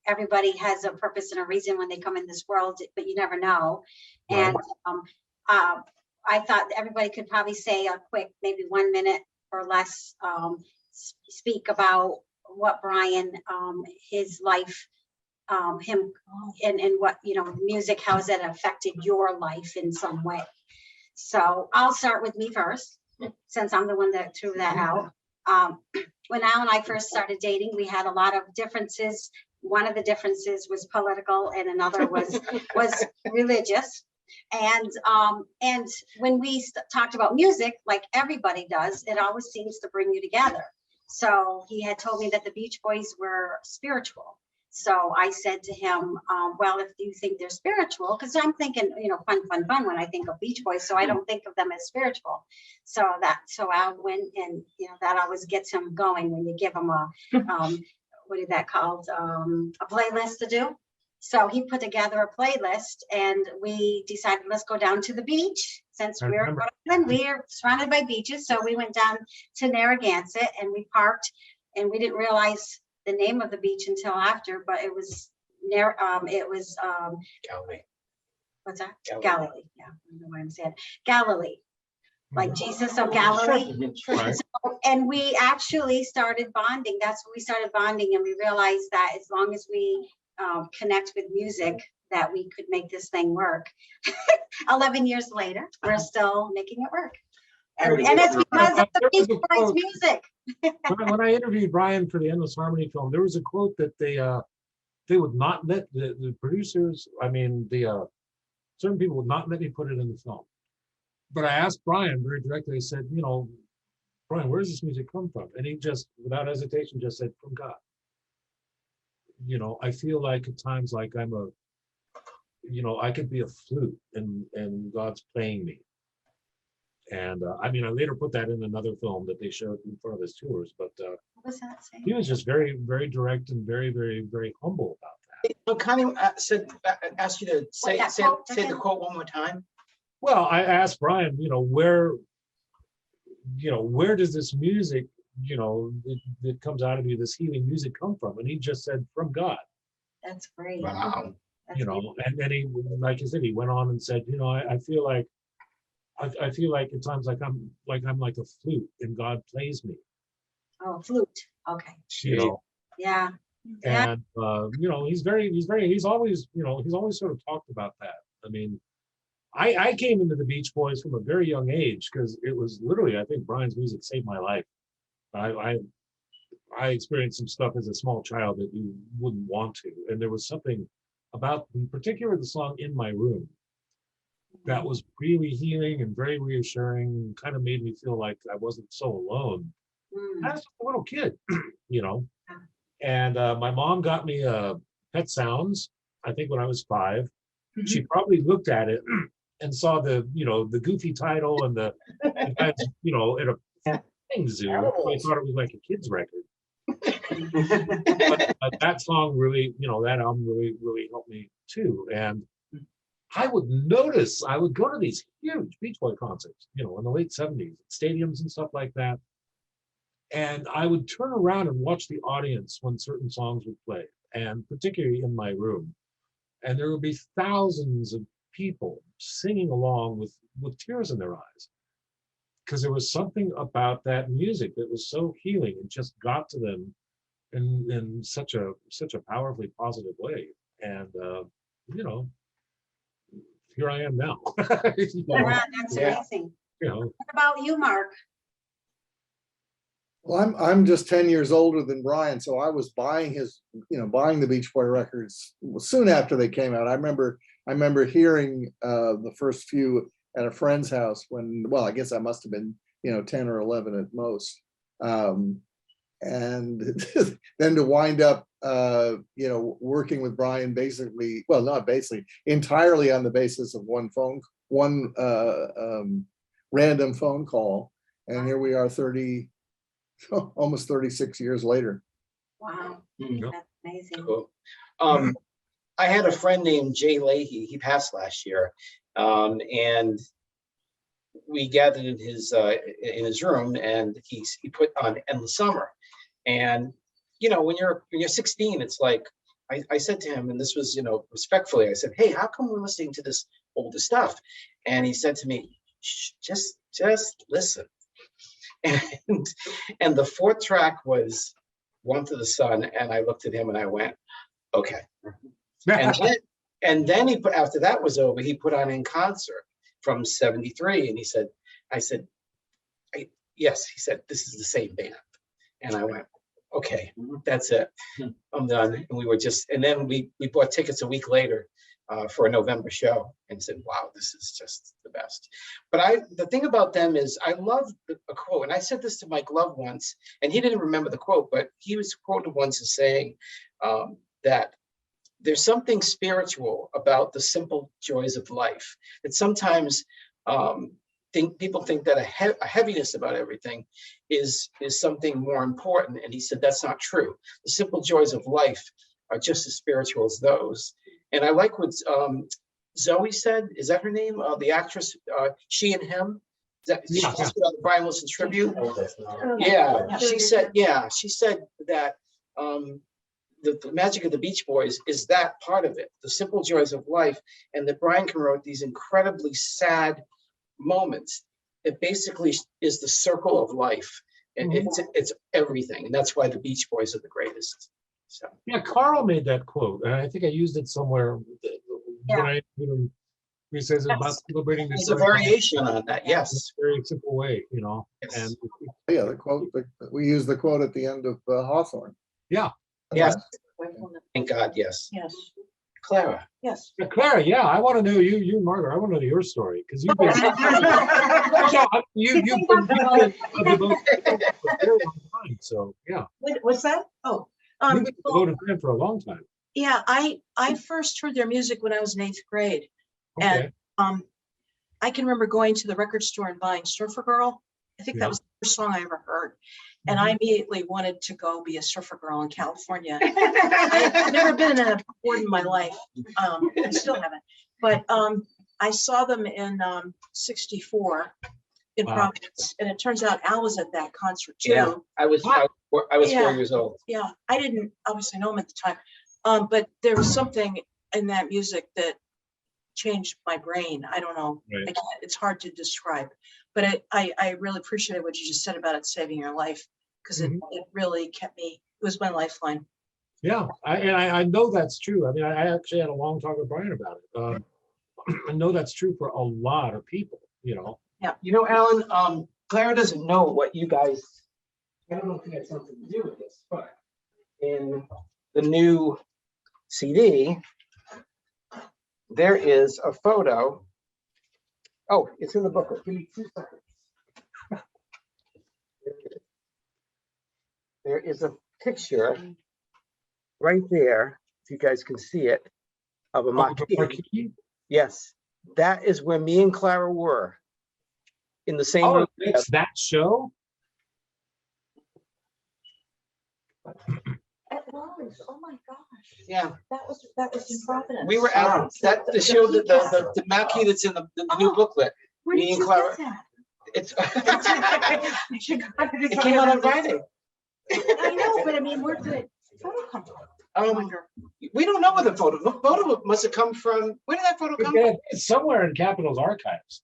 everybody has a purpose and a reason when they come in this world, but you never know. And I thought everybody could probably say a quick, maybe 1 minute or less, speak about what Brian, his life, him and what, music, how has that affected your life in some way? So I'll start with me first, since I'm the one that threw that out. When Al and I first started dating, we had a lot of differences. One of the differences was political and another was religious. And when we talked about music, like everybody does, it always seems to bring you together. So he had told me that the Beach Boys were spiritual. So I said to him, well, if you think they're spiritual, because I'm thinking, fun when I think of Beach Boys, so I don't think of them as spiritual. So I went and, that always gets him going when you give him a, what is that called? A playlist to do. So he put together a playlist and we decided, let's go down to the beach. Since we're surrounded by beaches. So we went down to Narragansett and we parked and we didn't realize the name of the beach until after, but it was near, Galilee. what's that? Galilee. Galilee, yeah, I don't know why I'm saying Galilee, like Jesus of Galilee. Right. And we actually started bonding. That's when we started bonding, and we realized that as long as we connect with music, that we could make this thing work. 11 years later, we're still making it work. And it's because of the Beach Boys music. When I interviewed Brian for the Endless Harmony film, there was a quote that they would not let the producers, I mean, certain people would not let me put it in the film. But I asked Brian very directly, I said, you know, Brian, where does this music come from? And he just, without hesitation, just said, from God. You know, I feel like at times like I'm a, you know, I could be a flute and God's playing me. And I mean, I later put that in another film that they showed in front of his tours, but What was that saying? he was just very, very direct and very, very, very humble about that. So Connie asked you to say that quote the again? quote one more time. Well, I asked Brian, you know, where does this music, you know, that comes out of you, this healing music come from? And he just said, from God. That's great. Wow. That's You know, and then he, like I said, he went on and said, you know, I feel like at times like I'm like a flute and God plays me. Oh, flute. Okay. You know, Yeah. and you know, he's always, you know, he's always sort of talked about that. I mean, I came into the Beach Boys from a very young age because it was literally, I think Brian's music saved my life. I experienced some stuff as a small child that you wouldn't want to, and there was something about, in particular, the song "In My Room" that was really healing and very reassuring. Kind of made me feel like I wasn't so alone. I was a little kid, you know. And my mom got me Pet Sounds, I think when I was 5. She probably looked at it and saw the, you know, the goofy title and the guys, you know, in a thing zoo. I thought it was like a kid's record. But that song really, you know, that album really, really helped me too. And I would go to these huge Beach Boy concerts, you know, in the late 70s, stadiums and stuff like that. And I would turn around and watch the audience when certain songs would play, and particularly In My Room. And there would be thousands of people singing along with tears in their eyes. Because there was something about that music that was so healing and just got to them in such a powerfully positive way. And you know, here I am now. Wow, that's amazing. You know, What about you, Mark? Well, I'm just 10 years older than Brian, so I was buying buying the Beach Boy records soon after they came out. I remember hearing the first few at a friend's house when, well, I guess I must have been, 10 or 11 at most. And then to wind up, working with Brian basically, well, not basically, entirely on the basis of one random phone call. And here we are almost 36 years later. Wow, Mhm. that's amazing. Cool. I had a friend named Jay Leahy. He passed last year, and we gathered in his room, and he put on Endless Summer. And when you're 16, it's like I said to him, and this was respectfully, I said, "Hey, how come we're listening to this older stuff?" And he said to me, "Shh, just listen." And the fourth track was One to the Sun, and I looked at him and I went, "Okay." And then he put, after that was over, he put on In Concert from '73, and I said, "Yes." He said, "This is the same band." And I went, "Okay, that's it. I'm done." And we were and then we bought tickets a week later for a November show and said, "Wow, this is just the best." But the thing about them is I love a quote, and I said this to Mike Love once, and he didn't remember the quote, but he was quoted once as saying that there's something spiritual about the simple joys of life. That sometimes people think that a heaviness about everything is something more important. And he said, that's not true. The simple joys of life are just as spiritual as those. And I like what Zoe said, is that her name? The actress, She and Him. She Yeah. asked about the Brian Wilson tribute. Oh, that's not. Yeah, she said that the magic of the Beach Boys is that part of it, the simple joys of life, and that Brian can wrote these incredibly sad moments. It basically is the circle of life, and it's everything, and that's why the Beach Boys are the greatest. So Yeah, Carl made that quote, and I think I used it somewhere. When he says about celebrating this. it's a variation on that. Yes. Very simple way, Yes. and Yeah, the quote, we use the quote at the end of Hawthorne. yeah. Yes. Thank God. Yes. Yes, Clara. yes. Clara, yeah, I want to know you, Margaret. I want to know your story because you've been you've been devoted for a very long time. So yeah, What's that? Oh, you've been devoted to them for a long time. yeah, I first heard their music when I was in 8th grade. Okay. And I can remember going to the record store and buying Surfer Girl. I think that was the first song I ever heard. And I immediately wanted to go be a surfer girl in California. I've never been in a port in my life. I still haven't. But I saw them in 64 in Wow. Providence. And it turns out Al was at that concert too. Yeah, I was 4 Yeah. years old. Yeah, I didn't obviously know him at the time. But there was something in that music that changed my brain. I don't know. Right. I can't, it's hard to describe. But I really appreciated what you just said about it saving your life, because it really kept me, it was my lifeline. Yeah, I know that's true. I mean, I actually had a long talk with Brian about it. I know that's true for a lot of people. You know, Alan, Clara doesn't know what you guys, I don't know if it had something to do with this, but in the new CD, there is a photo. Oh, it's in the booklet. Give me 2 seconds. There is a picture right there, if you guys can see it, of a marquee. Yes, that is where me and Clara were. In the same room. It's that show? At Lawrence, oh my gosh. Yeah. That was in Providence. We were at that the show that the marquee that's in the new booklet. Where me did and you Clara. get that? It's It it came out on Friday. I know, but I mean, where did it photo come from? I wonder. We don't know where the photo must have come from. Where did that photo come from? It's somewhere in Capitol's archives.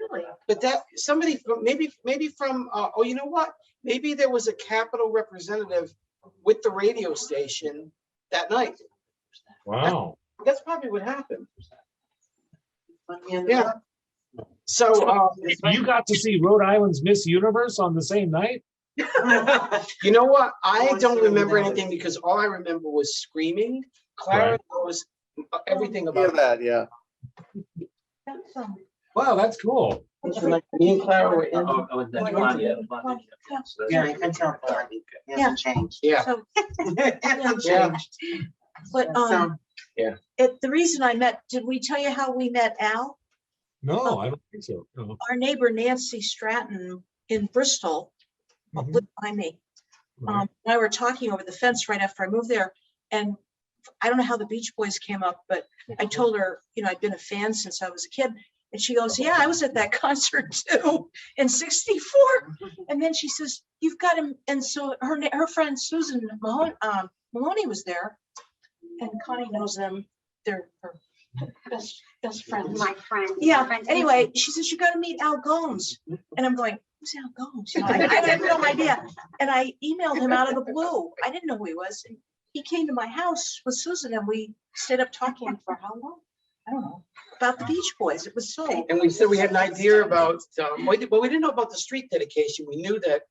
Really? But that somebody maybe from oh, you know what? Maybe there was a Capitol representative with the radio station that night. Wow. That's probably what happened. Yeah. So you got to see Rhode Island's Miss Universe on the same night? you know what? I don't remember anything because all I remember was screaming. Clara knows everything about that. Yeah. That's Wow, that's cool. Me and Clara were in. Yeah, I can tell. It hasn't changed. Yeah. So, Yeah. but Yeah. the reason I met, did we tell you how we met Al? No, I don't think so. No. Our neighbor Nancy Stratton in Bristol lived by me. Right. And I were talking over the fence right after I moved there, and I don't know how the Beach Boys came up, but I told her, I'd been a fan since I was a kid. And she goes, yeah, I was at that concert too in 64. And then she says, you've got him. And so her friend Susan Maloney was there, and Connie knows them. They're her best friends. My friend. Yeah. Anyway, she says, you got to meet Al Gomes. And I'm going, who's Al Gomes? I had no idea. And I emailed him out of the blue. I didn't know who he was. And he came to my house with Susan, and we stayed up talking for how long? I don't know, about the Beach Boys. It was so. And we said we had an idea about, we didn't know about the street dedication. We knew that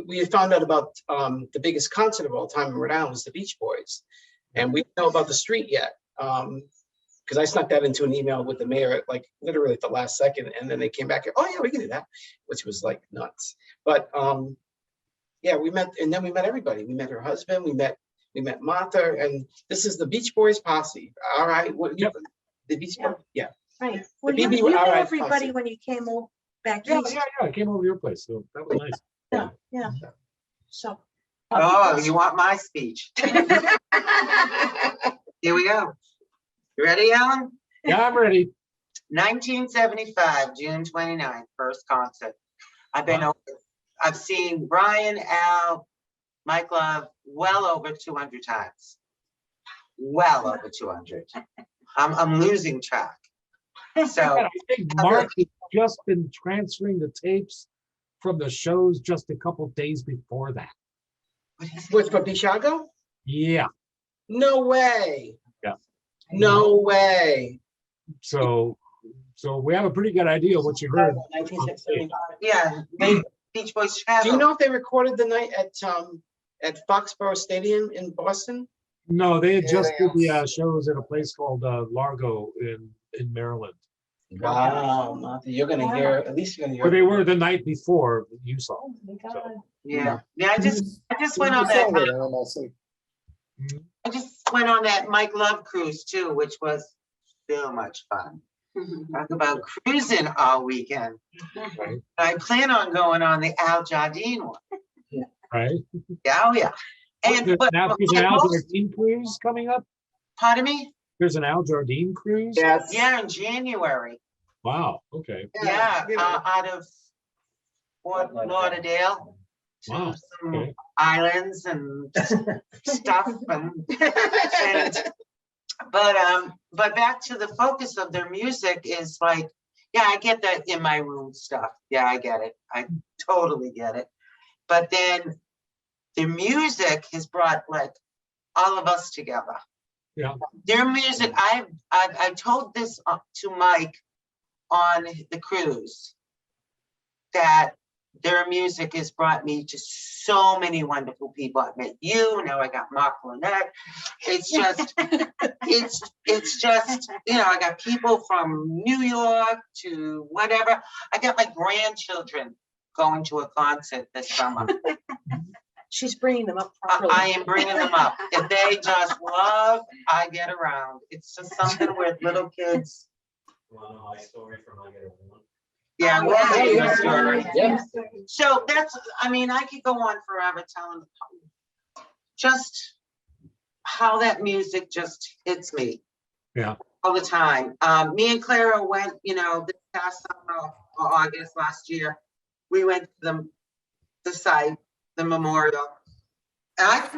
we had found out about the biggest concert of all time in Rhode Island was the Beach Boys. And we didn't know about the street yet. Because I snuck that into an email with the mayor like literally at the last second. And then they came back, oh yeah, we can do that, which was like nuts. But yeah, we met, and then we met everybody. We met her husband, we met Martha, and this is the Beach Boys posse. All right. The Beach Boys, yeah. Right. Well, The you BB met all right everybody posse. when you came back Yeah, east. I came over to your place, so that was nice. Yeah. So. Oh, you want my speech? Here we go. You ready, Alan? Yeah, I'm ready. 1975, June 29th, first concert. I've seen Brian, Al, Mike Love well over 200 times. Well over 200. I'm losing track. So I think Mark has just been transferring the tapes from the shows just a couple days before that. With for Chicago? Yeah. No way. Yeah. No way. So we have a pretty good idea of what you heard. 1975. yeah, Beach Boys Do Chicago. you know if they recorded the night at Foxborough Stadium in Boston? No, they had just did the shows at a place called Largo in Maryland. Wow, Martha, you're gonna hear, at least you're gonna hear. Where they were the night before you saw. So, Yeah, I just went on We saw that. that on MLC. I just went on that Mike Love cruise too, which was so much fun. Talk about cruising all weekend. Right. I plan on going on the Al Jardine one. right. Yeah, oh yeah. And but Now there's an my Al most- Jardine cruise coming up. pardon me? There's an Al Jardine cruise. Yes. Yeah, in January. Wow. Okay. Yeah, you know. out of Fort Lauderdale to Wow, some okay. islands and stuff and but back to the focus of their music is like, yeah, I get that in my room stuff. Yeah, I get it. I totally get it. But then the music has brought like all of us together. Yeah. Their music, I told this to Mike on the cruise that their music has brought me to so many wonderful people. I've met you, now I got Mark Lynette. It's just, it's just, you know, I got people from New York to whatever. I got my grandchildren going to a concert this summer. She's bringing them up properly. I am bringing them up. If they just love, I get around. It's just something with little kids. Yeah, we'll tell you a story. Yep. So that's, I mean, I could go on forever telling just how that music just hits me. Yeah. All the time. Me and Clara went, you know, this past summer or August last year, we went to the site, the memorial. And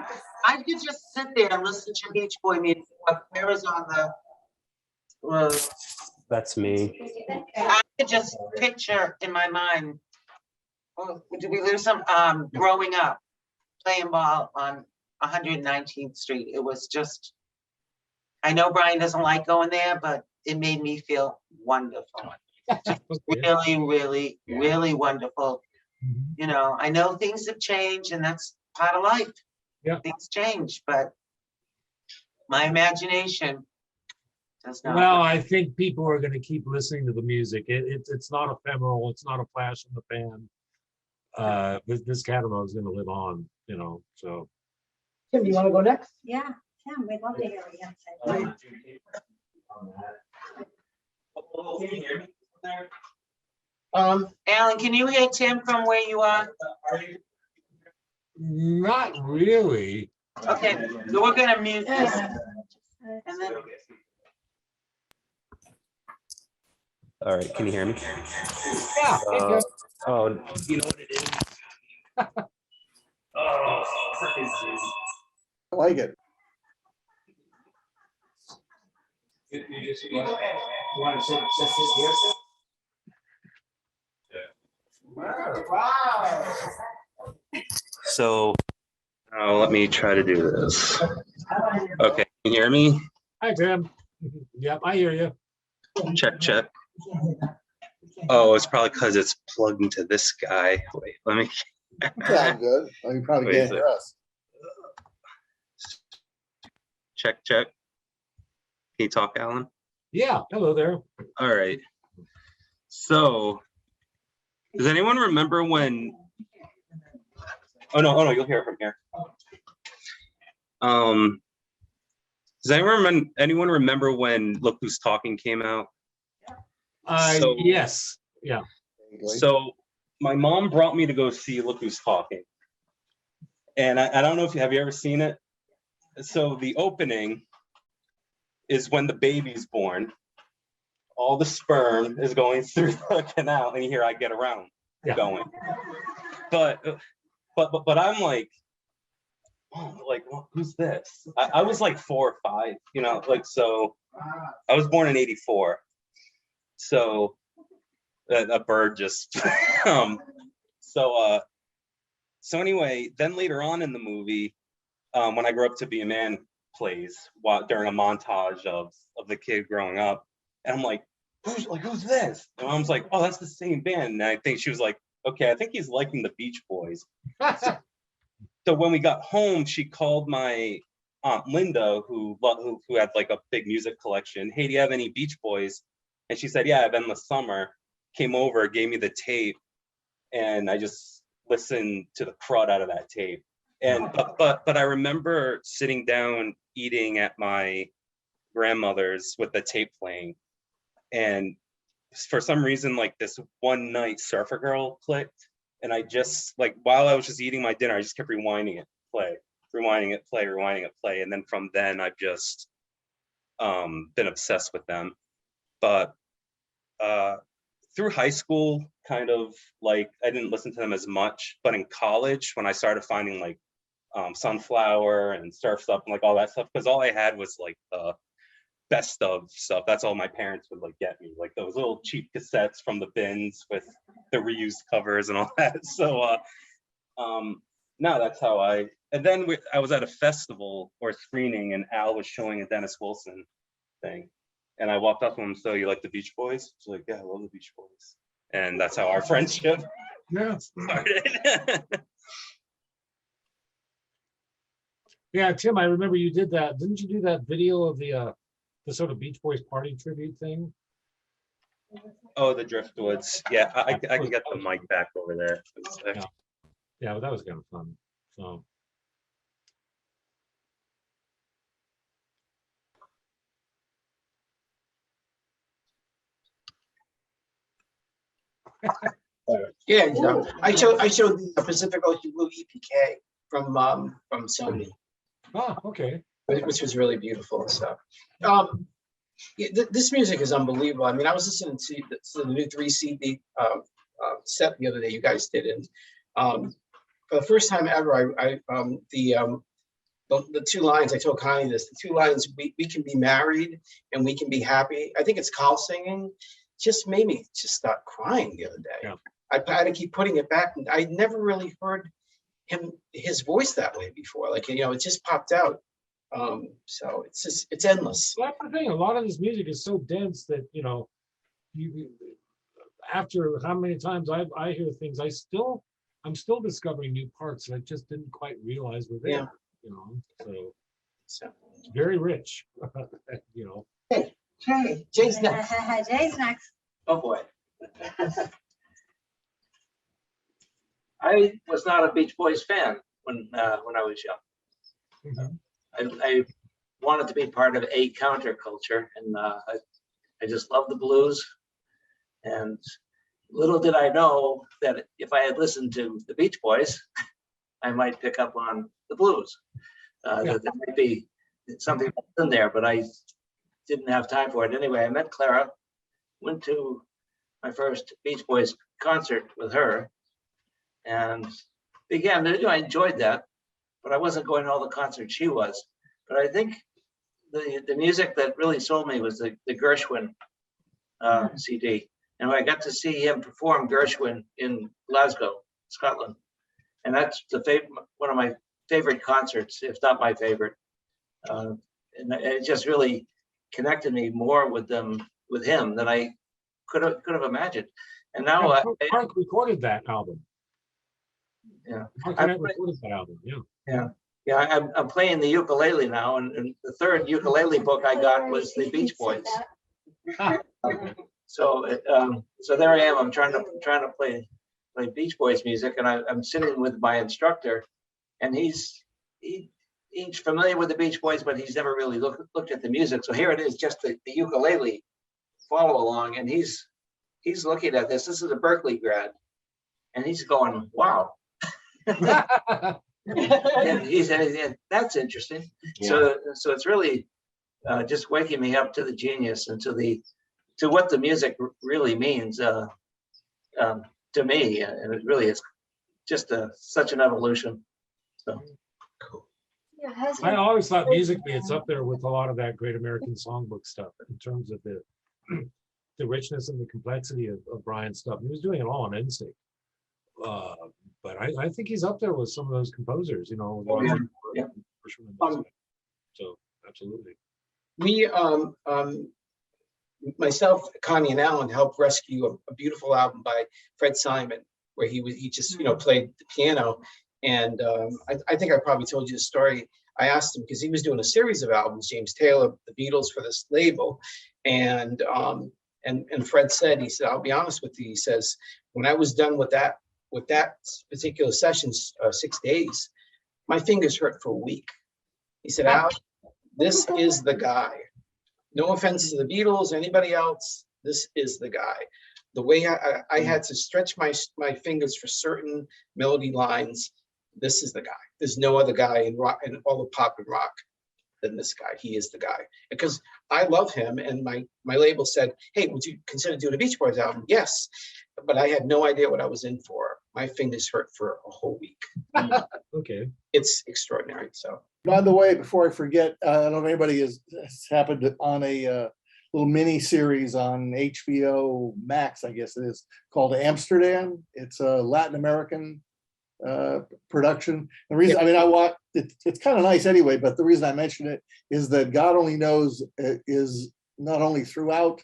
I could just sit there and listen to Beach Boy music. Clara's on the That's me. I could just picture in my mind, oh, did we lose some, growing up, playing ball on 119th Street. It was just, I know Brian doesn't like going there, but it made me feel wonderful. Really, really, really wonderful. You know, I know things have changed and that's part of life. Yeah. Things change, but my imagination does not. Well, I think people are going to keep listening to the music. It's not ephemeral. It's not a flash in the pan. This catalog is going to live on, you know, so. Tim, you want to go next? Yeah, Tim, we'd love to hear what you have to say. Alan, can you hear Tim from where you are? Not really. Okay, so we're gonna mute this. And then, All right, can you hear me? Yeah. Oh, you know what it is? Oh, I like it. you just want to sit here? Wow. So, let me try to do this. Okay, can you hear me? Hi, Tim. Yep, I hear you. Check, check. Oh, it's probably because it's plugged into this guy. Wait, let me. Sound good. Oh, you probably Wait, can't hear us. Check, check. Can you talk, Alan? Yeah, hello there. All right. So, does anyone remember when? Oh no, you'll hear it from here. Does anyone remember when Look Who's Talking came out? So- Yes, yeah. So my mom brought me to go see Look Who's Talking. And I don't know if have you ever seen it? So the opening is when the baby's born. all the sperm is going through the canal, and you hear I get around going. But I'm like, oh, like, well, who's this? I was like 4 or 5, you know, like, so I was born in '84. So a bird just, so anyway, then later on in the movie, when I Grew Up to Be a Man plays during a montage of the kid growing up, and I'm like, who's this? And Mom's like, oh, that's the same band. And I think she was like, okay, I think he's liking the Beach Boys. So when we got home, she called my Aunt Linda, who had like a big music collection. Hey, do you have any Beach Boys? And she said, yeah, I've been the summer. Came over, gave me the tape, and I just listened to the crud out of that tape. And but I remember sitting down eating at my grandmother's with the tape playing, and for some reason, like this one night, Surfer Girl clicked, and I just, like, while I was just eating my dinner, I just kept rewinding it, play, rewinding it, play, rewinding it, play, and then from then I've just been obsessed with them. But through high school, kind of like I didn't listen to them as much, but in college, when I started finding like Sunflower and Surf's Up and like all that stuff, because all I had was like the best of stuff. That's all my parents would like get me, like those little cheap cassettes from the bins with the reused covers and all that. So no, that's how and then I was at a festival or screening, and Al was showing a Dennis Wilson thing. And I walked up to him, so you like the Beach Boys? He's like, yeah, I love the Beach Boys. And that's how our friendship started. Yeah, Tim, I remember you did that. Didn't you do that video of the sort of Beach Boys party tribute thing? Oh, the Driftwoods. Yeah, I can get the mic back over there. Yeah, well, that was kind of fun. So. Yeah, I showed the Pacific Ocean Blue EPK from Sony. Oh, okay. Which was really beautiful and stuff. Yeah, this music is unbelievable. I mean, I was listening to the new 3 CD set the other day you guys did, and for the first time ever, the 2 lines, I told Connie this, the 2 lines, we can be married and we can be happy. I think it's Carl singing, just made me just start crying the other day. Yeah. I had to keep putting it back. I never really heard his voice that way before. Like, you know, it just popped out. So it's endless. Well, that's the thing. A lot of this music is so dense that, you know, after how many times I hear things, I'm still discovering new parts that I just didn't quite realize were there. Yeah. You know, so it's very rich. You know. Hey, Jay's next. Jay's next. Oh boy. I was not a Beach Boys fan when I was young. Mm-hmm. I wanted to be part of a counterculture, and I just love the blues. And little did I know that if I had listened to the Beach Boys, I might pick up on the blues. That there might be something in there, but I didn't have time for it. Anyway, I met Clara, went to my first Beach Boys concert with her, and began to, I enjoyed that, but I wasn't going to all the concerts she was. But I think the music that really sold me was the Gershwin CD. And I got to see him perform Gershwin in Glasgow, Scotland. And that's one of my favorite concerts, if not my favorite. And it just really connected me more with him than I could have imagined. And now Mark recorded that album. Yeah, I recorded that album. Yeah. I'm playing the ukulele now, and the third ukulele book I got was the Beach Boys. So there I am. I'm trying to play Beach Boys music, and I'm sitting with my instructor, and he's familiar with the Beach Boys, but he's never really looked at the music. So here it is, just the ukulele follow along, and he's looking at this. This is a Berkeley grad, and he's going, "Wow." And he said, "That's interesting." Yeah. So it's really just waking me up to the genius and to to what the music really means to me, and it really is just such an evolution. So. I always thought musically it's up there with a lot of that Great American Songbook stuff in terms of the richness and the complexity of Brian's stuff. He was doing it all on instinct. But I think he's up there with some of those composers, you know. Yeah. So absolutely. We, myself, Connie, and Alan helped rescue a beautiful album by Fred Simon, where he just played the piano. And I think I probably told you the story. I asked him because he was doing a series of albums, James Taylor, the Beatles, for this label, and Fred said, he said, I'll be honest with you. He says, when I was done with that particular session, 6 days, my fingers hurt for a week. He said, Al, this is the guy. No offense to the Beatles, anybody else, this is the guy. The way I had to stretch my fingers for certain melody lines, this is the guy. There's no other guy in rock, in all of pop and rock, than this guy. He is the guy. Because I love him, and my label said, hey, would you consider doing a Beach Boys album? Yes, but I had no idea what I was in for. My fingers hurt for a whole week. Okay. It's extraordinary. So. By the way, before I forget, I don't know if anybody has happened on a little mini series on HBO Max, I guess it is, called Amsterdam. It's a Latin American production. The reason, I mean, I watch it, it's kind of nice anyway, but the reason I mention it is that God Only Knows is not only throughout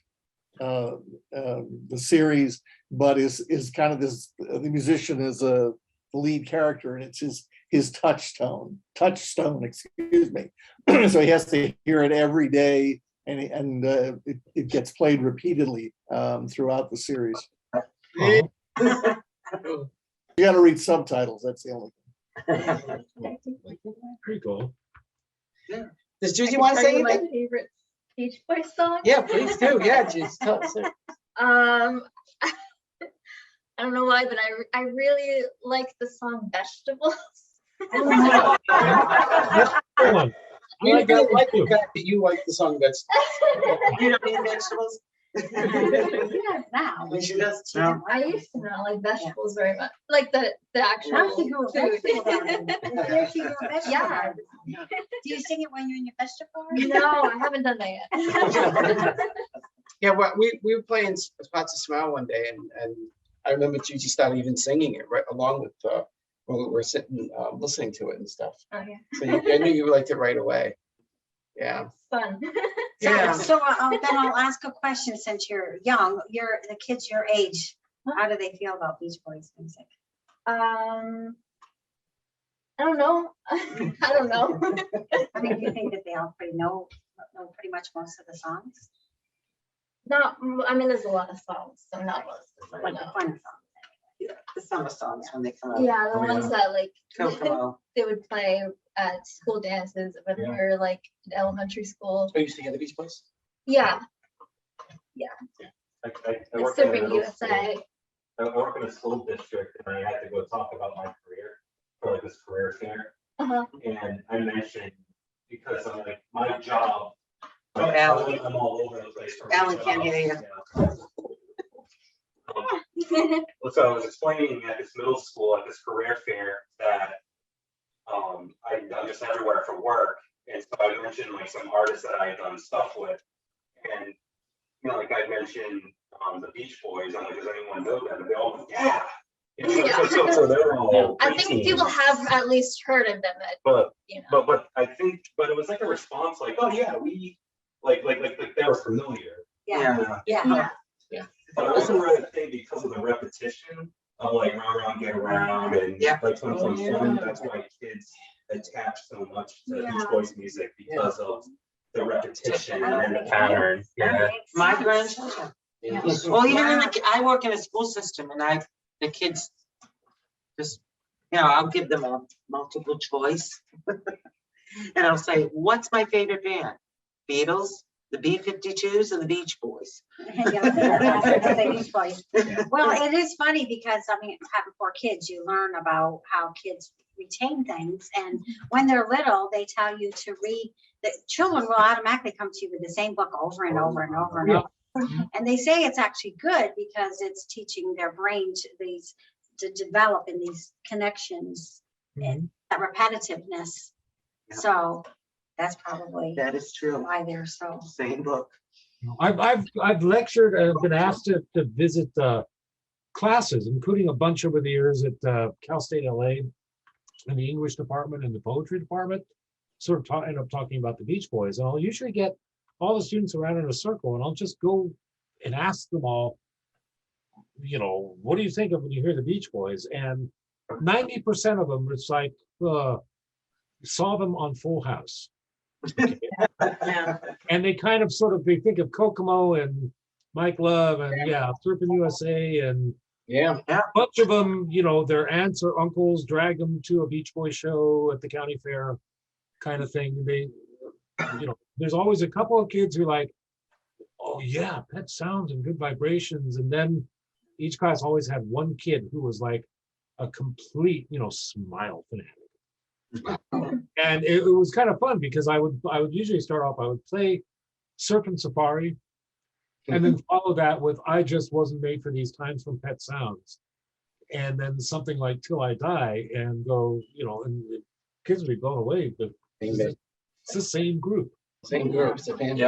the series, but is kind of this, the musician is the lead character, and it's his touchstone, excuse me. So he has to hear it every day, and it gets played repeatedly throughout the series. You got to read subtitles. That's the only thing. Pretty cool. Yeah. Does Judy want to say anything? My favorite Beach Boys song? Yeah, please do. Yeah, just tell us. I don't know why, but I really like the song Vegetables. We like the fact that you like the song Vegetables. You don't need vegetables? Yeah, now. She does now. I used to not like vegetables very much, like the actual food. Yeah. Do you sing it when you're in your vegetable? No, I haven't done that yet. Yeah, well, we were playing Spots of Smile one day, and I remember Gigi started even singing it right along with when we were sitting listening to it and stuff. Oh yeah. So I knew you liked it right away. Yeah. Fun. Yeah. So then I'll ask a question, since you're young, the kids your age, how do they feel about Beach Boys music? I don't know. I don't know. I mean, do you think that they all know pretty much most of the songs? Not, I mean, there's a lot of songs, so not most of them. Like the fun songs. Yeah, the summer songs when they come out. Yeah, the ones that like Kokomo. they would play at school dances when they were like in elementary school. Are you used to get the Beach Boys? Yeah. Yeah. I It's work in Super a middle USA. school. I work in a school district, and I had to go talk about my career for like this career fair. And I mentioned, because I'm like, my job, like, Alan. I'm all over the place. for my Alan job. can't hear you. Yeah. So I was explaining at this middle school, at this career fair, that I'm just everywhere for work. And so I mentioned like some artists that I had done stuff with. And, you know, like I mentioned the Beach Boys, I'm like, does anyone know them? And they all went, yeah. You know, so they're all I think people have at least heard of them. But you know. but I think, but it was like a response like, oh yeah, we like they were familiar. Yeah. But I also really think because of the repetition of like round, get around, and like sometimes fun, that's why kids attach so much to Beach Boys music, because of the repetition and the pattern. Yeah. My grandchildren. Well, even I work in a school system, and the kids just, I'll give them a multiple choice. And I'll say, what's my favorite band? Beatles, the B-52s, and the Beach Boys. Beach Boys. Well, it is funny because, I mean, having 4 kids, you learn about how kids retain things. And when they're little, they tell you to read. The children will automatically come to you with the same book over and over and over and over. And they say it's actually good because it's teaching their brain to develop in these connections and that repetitiveness. So that's probably That is true. why they're so. Same book. I've lectured and been asked to visit classes, including a bunch over the years at Cal State LA in the English department and the poetry department. Sort of end up talking about the Beach Boys, and I'll usually get all the students around in a circle, and I'll just go and ask them all, you know, what do you think of when you hear the Beach Boys? And 90% of them, it's like saw them on Full House. Okay. And they kind of sort of, they think of Kokomo and Mike Love and Surfing USA and a bunch of them, you know, their aunts or uncles drag them to a Beach Boy show at the county fair kind of thing. They, you know, there's always a couple of kids who are like, oh yeah, Pet Sounds and Good Vibrations. And then each class always had one kid who was like a complete, you know, Smile fanatic. And it was kind of fun because I would usually start off, I would play Surfing Safari and then follow that with I Just Wasn't Made for These Times from Pet Sounds. And then something like Till I Die and go, you know, and the kids would be blown away, but it's the same group. Same group, it's a band.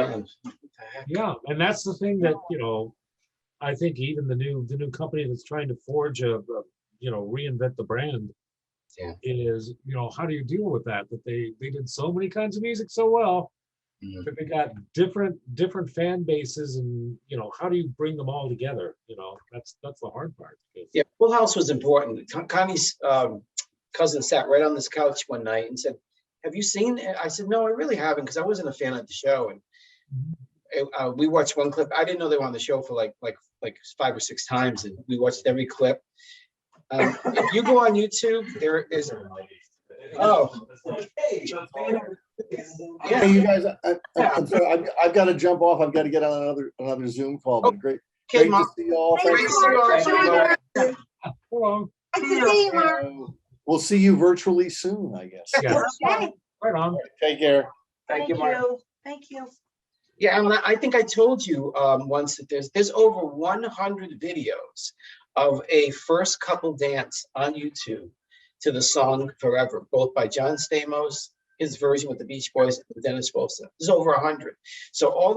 Yeah, and that's the thing that, you know, I think even the new company that's trying to forge a you know, reinvent the brand is, you know, how do you deal with that? That they did so many kinds of music so well, but they got different fan bases, and you know, how do you bring them all together? You know, that's the hard part. Yeah, Full House was important. Connie's cousin sat right on this couch one night and said, "Have you seen it?" I said, "No, I really haven't, because I wasn't a fan of the show." And we watched one clip. I didn't know they were on the show for like 5 or 6 times, and we watched every clip. If you go on YouTube, there is. Oh. Hey, you guys, I'm sorry, I've got to jump off. I've got to get on another Zoom call. But great to see you all. Great to see you all. Nice to see you, Mark. We'll see you virtually soon, I guess. Yeah. Okay. Right on. Take care. Thank you, Mark. Thank you. Yeah, and I think I told you once that there's over 100 videos of a first couple dance on YouTube to the song Forever, both by John Stamos, his version with the Beach Boys, and Dennis Wilson. There's over 100. So all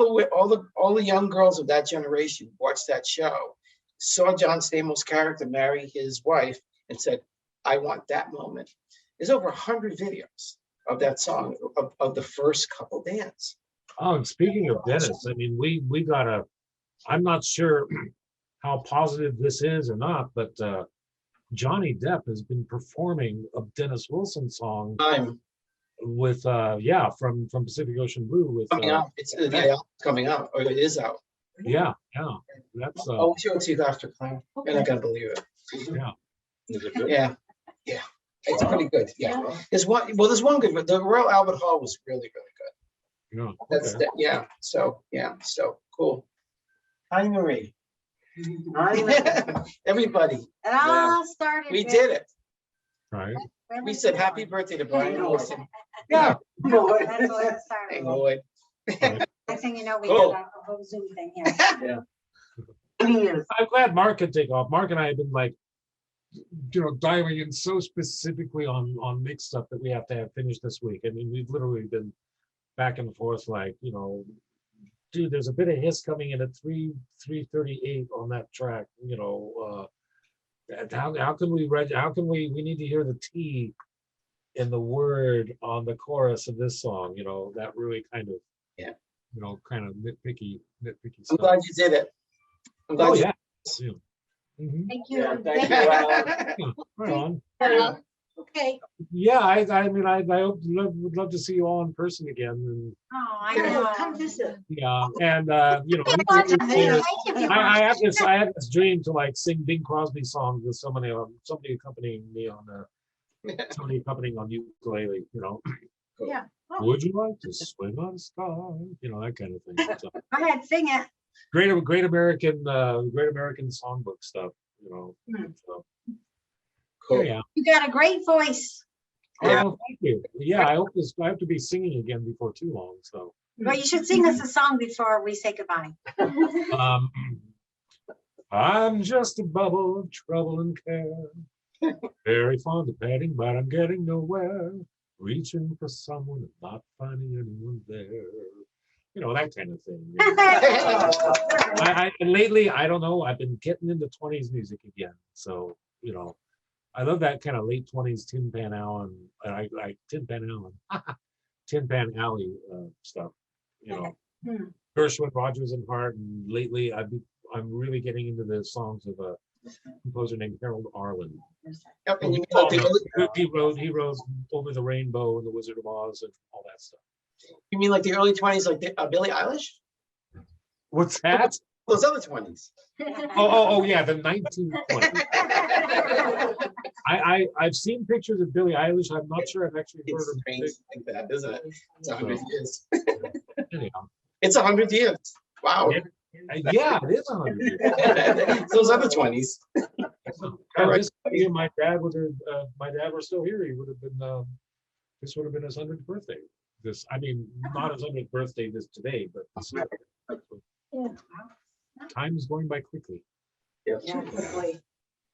the young girls of that generation watched that show, saw John Stamos' character marry his wife, and said, "I want that moment." There's over 100 videos of that song, of the first couple dance. Oh, and speaking of Dennis, I mean, we got a, I'm not sure how positive this is or not, but Johnny Depp has been performing a Dennis Wilson song with, from Pacific Ocean Blue. With coming out. It's coming out, or it is out. Yeah. That's. I'll show it to you after, Claire. You're not gonna believe it. Yeah. Is it good? Yeah. It's pretty good. Yeah. There's one good, but the Royal Albert Hall was really, really good. Yeah. That's Okay. yeah. So cool. Hi, Marie. Everybody. It all started. We with- did it. Right. We said happy birthday to Brian Wilson. Yeah. Yeah. That's what it started. Hey, with. Lloyd. Next thing you know, we Cool. got a whole Zoom thing here. I'm glad Mark could take off. Mark and I have been like, you know, diving in so specifically on mixed stuff that we have to have finished this week. I mean, we've literally been back and forth, like, you know, dude, there's a bit of hiss coming in at 3:38 on that track. You know, how can we need to hear the T in the word on the chorus of this song. You know, that really kind of you know, kind of nitpicky I'm stuff. glad you did it. I'm glad you. Yeah. Mhm. Thank you. Yeah, Thank thank you. you. Right on. Okay. Yeah, I mean, I would love to see you all in person again. And Oh, I know. Come visit. yeah, and you know, Thank you. I had this dream to like sing Bing Crosby songs with somebody accompanying me on somebody accompanying on ukulele. You know, Yeah. would you like to swing on a star? You know, that kind of thing. So, Go ahead, sing it. great American songbook stuff. You know. So, Cool. yeah. You got a great voice. Oh, thank you. Yeah, I have to be singing again before too long. So Well, you should sing us a song before we say goodbye. I'm just a bubble of trouble and care. Very fond of petting, but I'm getting nowhere. Reaching for someone and not finding anyone there. You know, that kind of thing. You know. Lately, I don't know, I've been getting into 20s music again. So, you know, I love that kind of late 20s Tin Pan Alley, Tin Pan Alley stuff. You know, Gershwin, Rogers and Hart, and lately I'm really getting into the songs of a composer named Harold Arlen. Yep, and you mean like He wrote Over the Rainbow and The Wizard of Oz and all that stuff. you mean like the early 20s, like Billie Eilish? What's that? Those other 20s. Oh yeah, the 1920s. I've seen pictures of Billie Eilish. I'm not sure I've actually heard It's of strange to think that, isn't it? It's 100 years. anyhow. It's 100 years. Wow. Yeah, it is 100 years. Those other 20s. This year, my dad were still here. He would have been. This would have been his 100th birthday. I mean, not his 100th birthday today, but this year. Time is going by quickly. Yeah.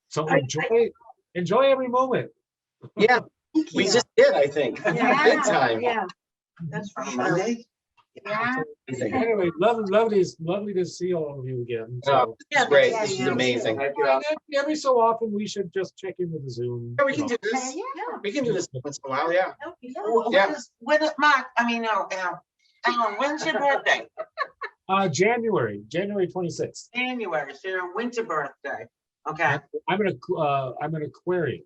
So enjoy every moment. Yeah, we just did, I think. Big time. Yeah, that's for On sure. Monday? Yeah. Anyway, lovely to see all of you again. Oh, So, it's great. This is amazing. every so often we should just check in with the Zoom. Yeah, we can do this. We can do this once in a while, yeah. Yeah. When is Mark, when's your birthday? January 26th. January, so your winter birthday. Okay. I'm an Aquarian.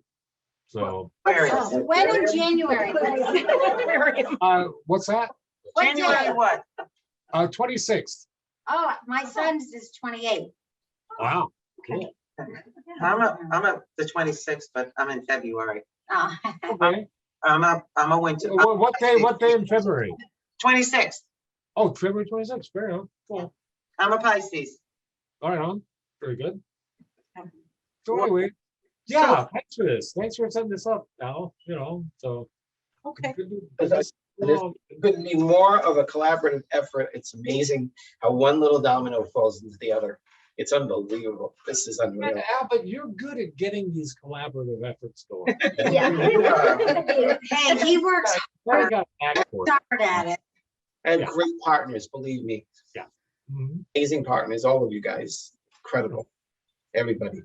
So Aquarius. When in January? what's that? What January day? what? 26th. Oh, my son's is 28. Wow. Cool. I'm a the 26th, but I'm in February. Oh. Okay. I'm a winter. What day in February? 26th. Oh, February 26th. Fair enough. Cool. I'm a Pisces. All right, on. Very good. So anyway, yeah, thanks for this. Thanks for setting this up, Al. You know, so Okay. It couldn't be more of a collaborative effort. It's amazing how one little domino falls into the other. It's unbelievable. This is unreal. Al, but you're good at getting these collaborative efforts going. Hey, he works I got back for it. hard at it. And Yeah. great partners, believe me. Yeah. Mhm. Amazing partners, all of you guys. Incredible. Everybody.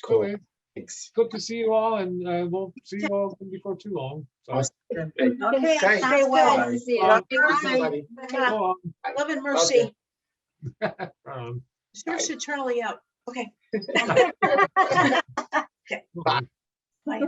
Cool. Okay. Thanks. Good to see you all, and we'll see you all before too long. So, Awesome. Okay, Okay. sounds well. Nice to see you. Bye, Bye. everybody. so, Love and mercy. um, Spirits eternally out. Okay. um, Bye.